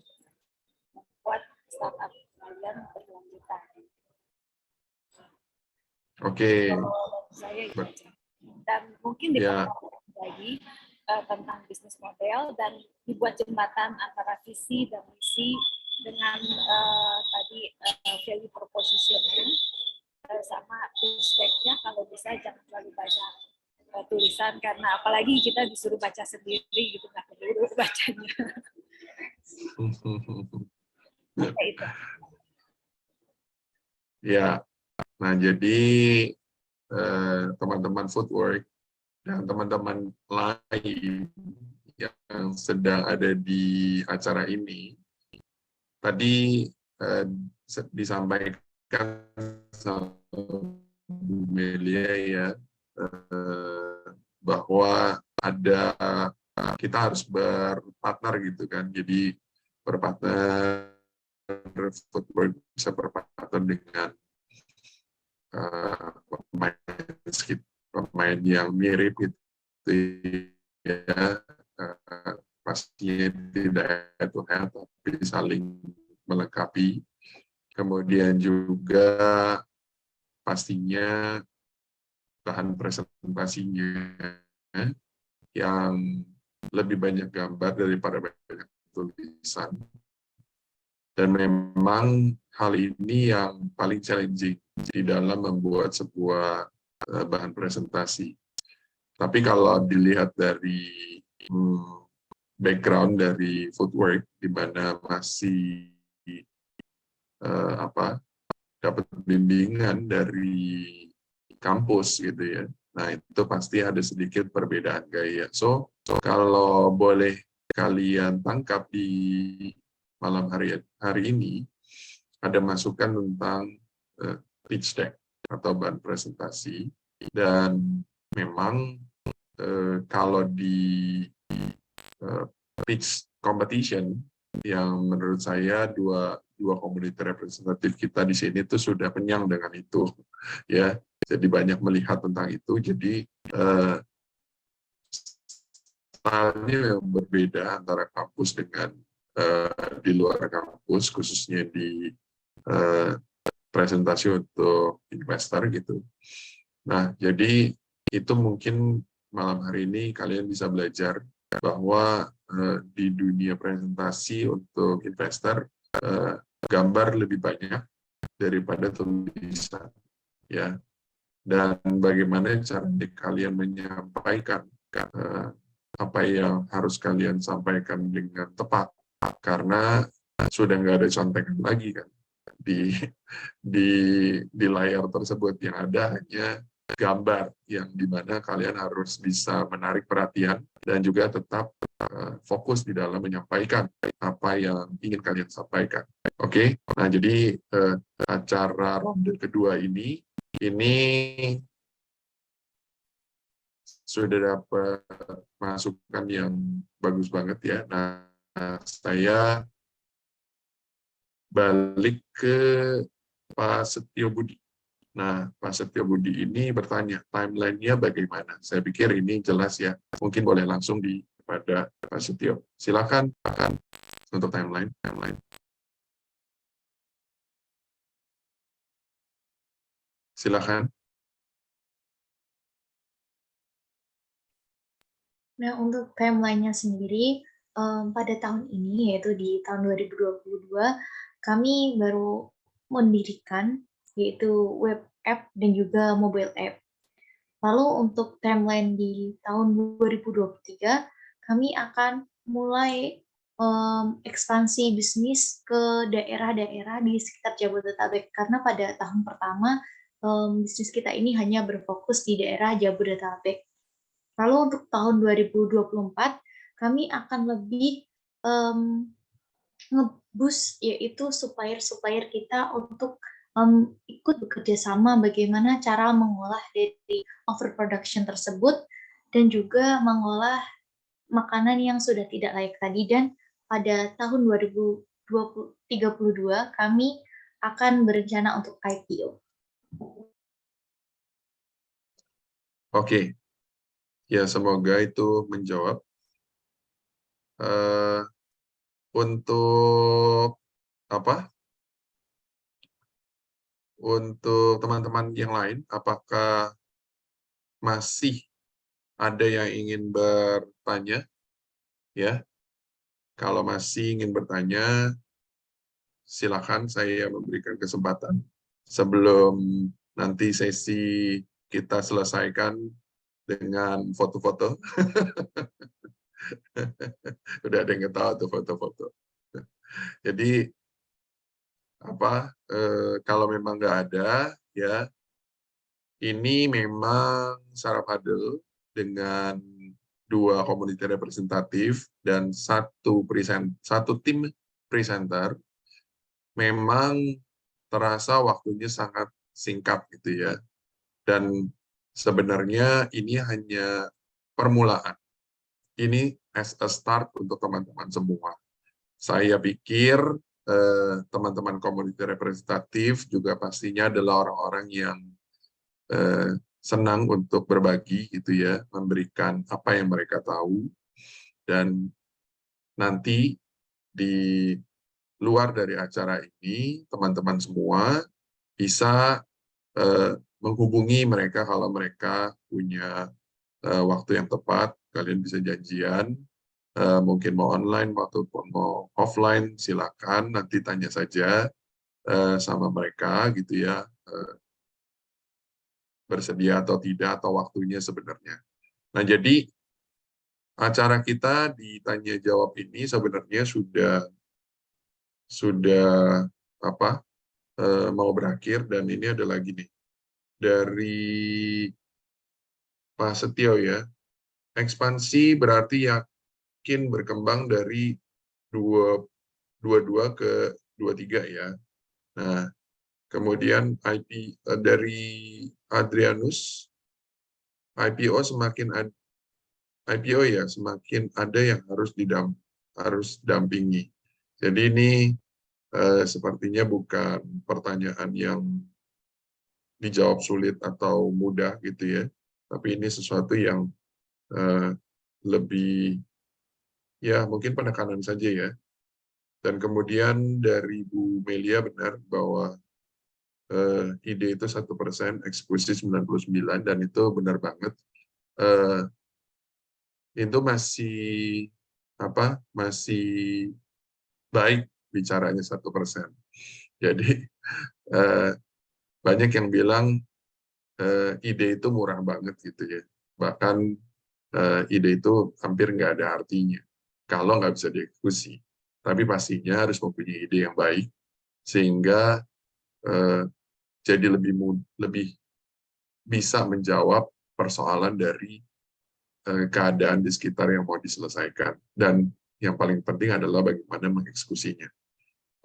membuat startup dan berkelanjutan. Oke. Saya dan mungkin lagi tentang bisnis model dan dibuat jembatan antara visi dan misi dengan tadi value proposition-nya sama pitch deck-nya, kalau bisa jangan terlalu banyak tulisan karena apalagi kita disuruh baca sendiri gitu nggak perlu. bacanya. Itu. Ya, nah jadi teman-teman footwork dan teman-teman lain yang sedang ada di acara ini, tadi disampaikan sama Bu Melia ya, bahwa kita harus berpartner gitu kan, jadi berpartner footwork bisa berpartner dengan pemain yang mirip gitu ya, pastinya tidak head to head tapi saling melengkapi. Kemudian juga pastinya bahan presentasinya yang lebih banyak gambar daripada banyak tulisan. Dan memang hal ini yang paling challenging di dalam membuat sebuah bahan presentasi. Tapi kalau dilihat dari background dari footwork, di mana masih dapat bimbingan dari kampus gitu ya. Nah itu pasti ada sedikit perbedaan gaya. So kalau boleh kalian tangkap di malam hari ini, ada masukan tentang pitch deck atau bahan presentasi, dan memang kalau di pitch competition yang menurut saya dua komunitas representatif kita di sini itu sudah kenyang dengan itu ya, jadi banyak melihat tentang itu. Jadi stylenya berbeda antara kampus dengan di luar kampus, khususnya di presentasi untuk investor gitu. Nah, jadi itu mungkin malam hari ini kalian bisa belajar bahwa di dunia presentasi untuk investor, gambar lebih banyak daripada tulisan, ya. Dan bagaimana cara kalian menyampaikan apa yang harus kalian sampaikan dengan tepat, karena sudah nggak ada contekan lagi kan di layar tersebut, yang ada hanya gambar yang dimana kalian harus bisa menarik perhatian dan juga tetap fokus di dalam menyampaikan apa yang ingin kalian sampaikan. Oke, nah jadi acara ronde kedua ini sudah dapat masukan yang bagus banget ya. Nah, saya balik ke Pak Setio Budi. Nah, Pak Setio Budi ini bertanya, timeline-nya bagaimana? Saya pikir ini jelas ya. Mungkin boleh langsung kepada Pak Setio. Silakan untuk timeline. Silakan. Nah, untuk timeline-nya sendiri, pada tahun ini, yaitu di tahun 2022, kami baru mendirikan, yaitu web app dan juga mobile app. Lalu untuk timeline di tahun 2023, kami akan mulai ekspansi bisnis ke daerah-daerah di sekitar Jabodetabek, karena pada tahun pertama bisnis kita ini hanya berfokus di daerah Jabodetabek. Lalu untuk tahun 2024, kami akan lebih nge-boost, yaitu supplier kita untuk ikut bekerja sama bagaimana cara mengolah dari overproduction tersebut dan juga mengolah makanan yang sudah tidak layak tadi. Dan pada tahun 2032 kami akan berencana untuk IPO. Oke. Ya, semoga itu menjawab. Untuk untuk teman-teman yang lain, apakah masih ada yang ingin bertanya? Ya, kalau masih ingin bertanya, silakan saya memberikan kesempatan sebelum nanti sesi kita selesaikan dengan foto-foto. Udah ada yang ketawa tuh foto-foto. Jadi kalau memang nggak ada, ya ini memang Saraf Huddle dengan 2 community representatif dan satu tim presenter, memang terasa waktunya sangat singkat gitu ya. Dan sebenarnya ini hanya permulaan. Ini as a start untuk teman-teman semua. Saya pikir teman-teman community representatif juga pastinya adalah orang-orang yang senang untuk berbagi gitu ya, memberikan apa yang mereka tahu, dan nanti di luar dari acara ini teman-teman semua bisa menghubungi mereka kalau mereka punya waktu yang tepat. Kalian bisa janjian, mungkin mau online ataupun mau offline, silakan nanti tanya saja sama mereka gitu ya, bersedia atau tidak, atau waktunya sebenarnya. Nah, jadi acara kita di tanya jawab ini sebenarnya sudah mau berakhir, dan ini ada lagi nih dari Pak Setio ya. Ekspansi berarti yakin berkembang dari 22 ke 23 ya. Nah, kemudian dari Adrianus, IPO semakin ada yang harus dampingi. Jadi ini sepertinya bukan pertanyaan yang dijawab sulit atau mudah gitu ya, tapi ini sesuatu yang lebih ya mungkin penekanan saja ya. Dan kemudian dari Bu Melia benar bahwa ide itu 1%, eksekusi 99, dan itu benar banget. Itu masih baik bicaranya 1%. Jadi banyak yang bilang ide itu murah banget gitu ya. Bahkan ide itu hampir nggak ada artinya kalau nggak bisa dieksekusi. Tapi pastinya harus mempunyai ide yang baik sehingga jadi lebih bisa menjawab persoalan dari keadaan di sekitar yang mau diselesaikan. Dan yang paling penting adalah bagaimana mengeksekusinya.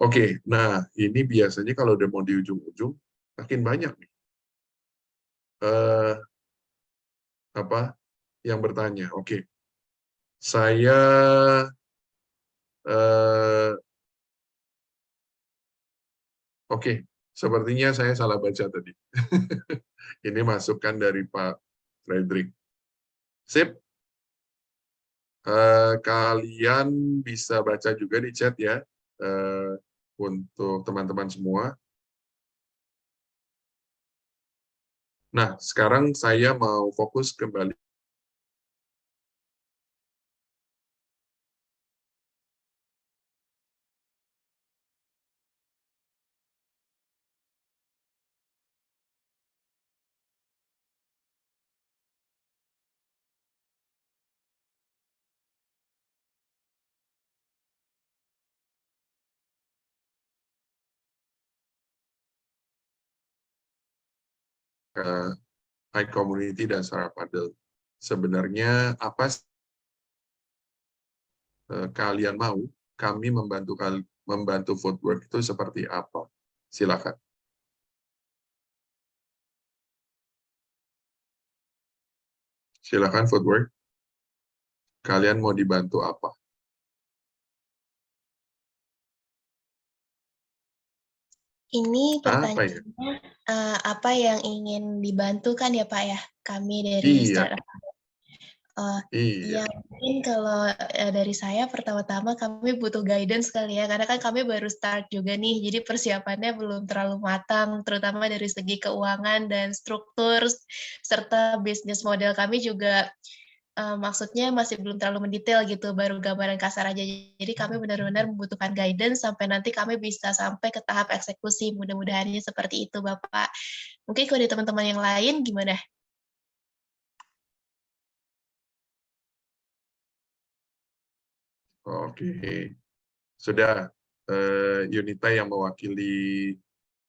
Oke, nah ini biasanya kalau udah mau di ujung-ujung makin banyak nih yang bertanya. Oke, saya sepertinya saya salah baca tadi. Ini masukan dari Pak Frederick. Sip. Kalian bisa baca juga di chat ya, untuk teman-teman semua. Nah, sekarang saya mau fokus kembali. iCommunity dan Saraf Huddle. Sebenarnya apa kalian mau kami membantu Footwork itu seperti apa? Silakan. Silakan Footwork. Kalian mau dibantu apa? Ini pertanyaannya apa yang ingin dibantu kan ya Pak ya, kami dari Startup. Ya mungkin kalau dari saya pertama-tama kami butuh guidance kali ya, karena kan kami baru start juga nih, jadi persiapannya belum terlalu matang, terutama dari segi keuangan dan struktur, serta bisnis model kami juga maksudnya masih belum terlalu mendetail gitu, baru gambaran kasar aja. Jadi kami benar-benar membutuhkan guidance sampai nanti kami bisa sampai ke tahap eksekusi. Mudah-mudahannya seperti itu, Bapak. Mungkin kalau di teman-teman yang lain gimana? Oke. Sudah, Yunita yang mewakili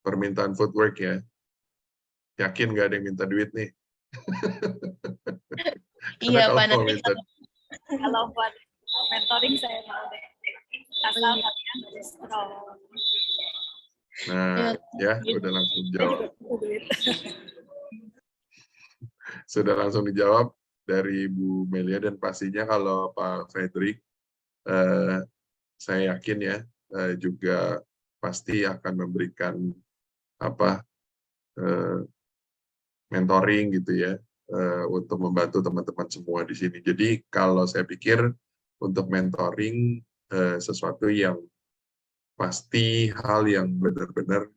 permintaan footwork ya. Yakin nggak ada yang minta duit nih? Iya, Pak. Kalau Nanti minta, Kalau buat mentoring saya mau deh. Asal kalian scroll. nah ya udah langsung jawab. Sudah langsung dijawab dari Bu Melia, dan pastinya kalau Pak Frederick, saya yakin ya juga pasti akan memberikan mentoring gitu ya untuk membantu teman-teman semua di sini. Jadi kalau saya pikir untuk mentoring sesuatu yang pasti, hal yang benar-benar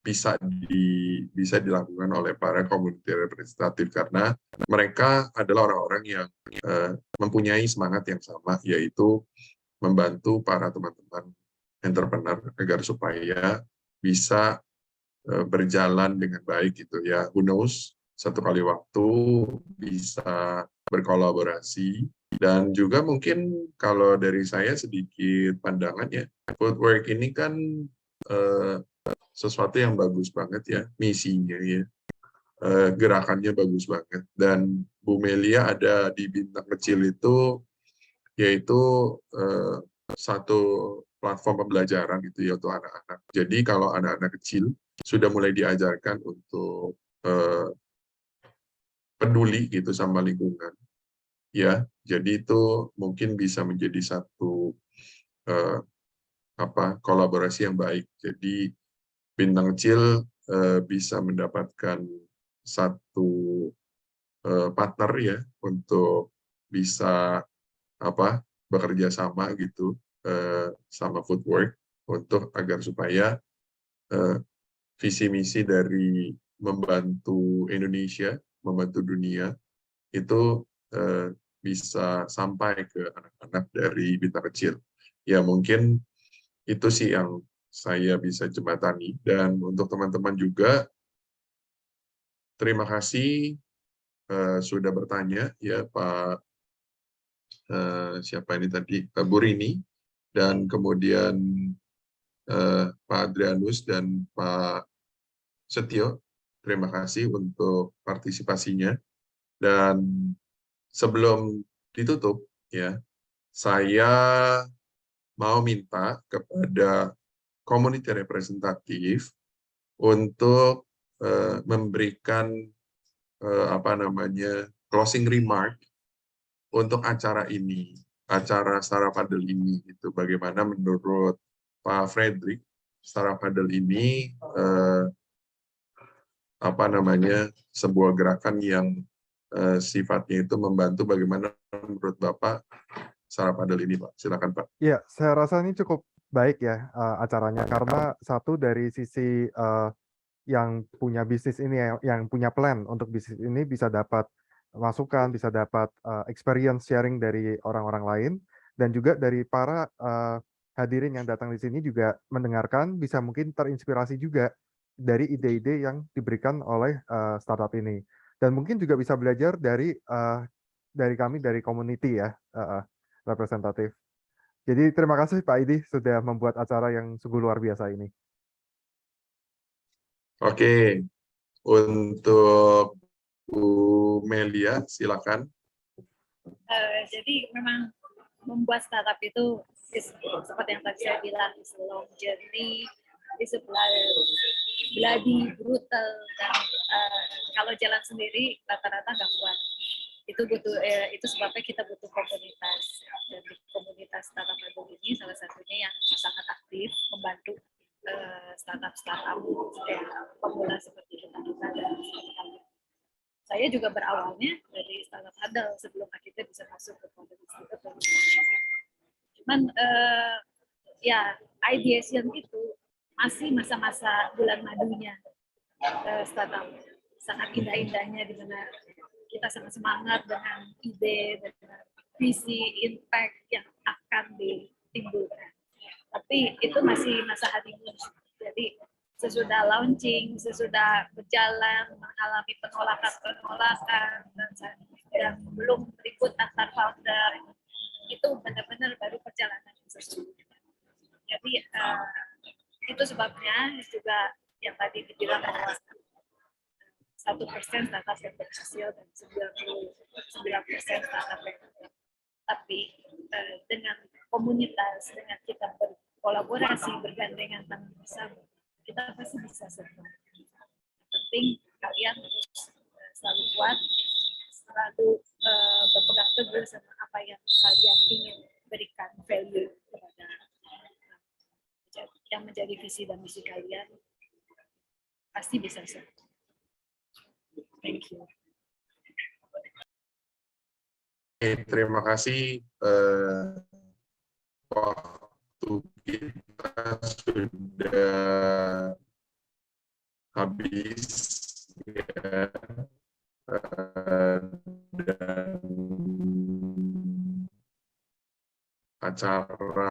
bisa dilakukan oleh para community representative, karena mereka adalah orang-orang yang mempunyai semangat yang sama, yaitu membantu para teman-teman entrepreneur agar supaya bisa berjalan dengan baik gitu ya. Who knows, satu kali waktu bisa berkolaborasi. Dan juga mungkin kalau dari saya sedikit pandangan ya, footwork ini kan sesuatu yang bagus banget ya, misinya ya, gerakannya bagus banget. Dan Bu Melia ada di Bintang Kecil itu, yaitu satu platform pembelajaran gitu ya untuk anak-anak. Jadi kalau anak-anak kecil sudah mulai diajarkan untuk peduli gitu sama lingkungan, ya. Jadi itu mungkin bisa menjadi satu kolaborasi yang baik. Jadi Bintang Kecil bisa mendapatkan satu partner ya untuk bisa bekerja sama gitu sama Footwork untuk agar supaya visi misi dari membantu Indonesia, membantu dunia itu bisa sampai ke anak-anak dari Bintang Kecil. Ya mungkin itu sih yang saya bisa jembatani. Dan untuk teman-teman juga, terima kasih sudah bertanya ya Pak siapa ini tadi, Bu Rini, dan kemudian Pak Adrianus dan Pak Setio. Terima kasih untuk partisipasinya. Dan sebelum ditutup ya, saya mau minta kepada community representatif untuk memberikan closing remark untuk acara ini, acara Setara Padel ini. Itu bagaimana menurut Pak Frederick, Setara Padel ini sebuah gerakan yang sifatnya itu membantu. Bagaimana menurut Bapak Setara Padel ini, Pak? Silakan, Pak. Ya, saya rasa ini cukup baik ya acaranya, karena satu dari sisi yang punya bisnis ini, yang punya plan untuk bisnis ini bisa dapat masukan, bisa dapat experience sharing dari orang-orang lain, dan juga dari para hadirin yang datang di sini juga mendengarkan, bisa mungkin terinspirasi juga dari ide-ide yang diberikan oleh startup ini. Dan mungkin juga bisa belajar dari kami, dari community ya, representatif. Jadi terima kasih Pak Idi sudah membuat acara yang sungguh luar biasa ini. Oke, untuk Bu Melia, silakan. Jadi memang membuat startup itu seperti yang tadi saya bilang, is a long journey, is a bloody, brutal, dan kalau jalan sendiri rata-rata nggak kuat. Itu sebabnya kita butuh komunitas, dan di komunitas startup ini salah satunya yang sangat aktif membantu startup pemula seperti kita dan saya juga berawalnya dari startup Padel sebelum akhirnya bisa masuk ke komunitas itu. Cuman ya ideation itu masih masa-masa bulan madunya startup, sangat indah-indahnya di mana kita sangat semangat dengan ide, dengan visi, impact yang akan ditimbulkan. Tapi itu masih masa honeymoon. Jadi sesudah launching, sesudah berjalan, mengalami penolakan, dan yang belum ribut antar founder, itu benar-benar baru perjalanan yang sesungguhnya. Jadi itu sebabnya juga yang tadi dibilang bahwa 1% startup yang berhasil dan 99% startup yang gagal. Tapi dengan komunitas, dengan kita berkolaborasi, bergandengan tangan bersama, kita pasti bisa survive. Yang penting kalian harus selalu kuat, selalu berpegang teguh sama apa yang kalian ingin berikan value kepada yang menjadi visi dan misi kalian, pasti bisa survive. Thank you. Terima kasih. Waktu kita sudah habis, ya. Dan acara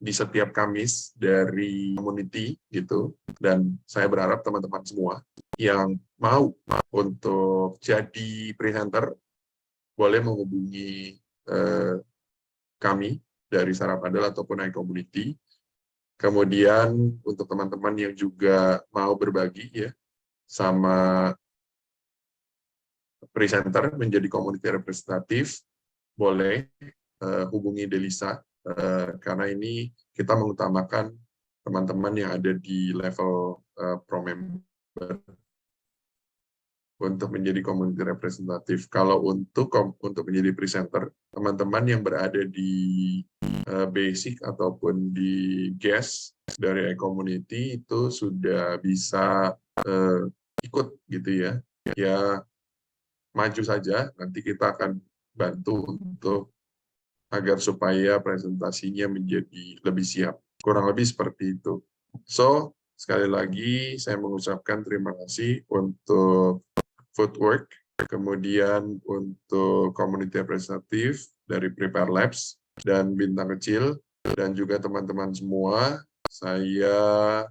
di setiap Kamis dari community gitu, dan saya berharap teman-teman semua yang mau untuk jadi presenter boleh menghubungi kami dari Sarap Adel ataupun iCommunity. Kemudian untuk teman-teman yang juga mau berbagi ya sama presenter menjadi community representatif, boleh hubungi Delisa, karena ini kita mengutamakan teman-teman yang ada di level pro member untuk menjadi community representatif. Kalau untuk menjadi presenter, teman-teman yang berada di basic ataupun di guest dari iCommunity itu sudah bisa ikut gitu ya. Ya maju saja, nanti kita akan bantu untuk agar supaya presentasinya menjadi lebih siap. Kurang lebih seperti itu. So, sekali lagi saya mengucapkan terima kasih untuk Footwork, kemudian untuk community representative dari Prepare Labs dan Bintang Kecil, dan juga teman-teman semua. Saya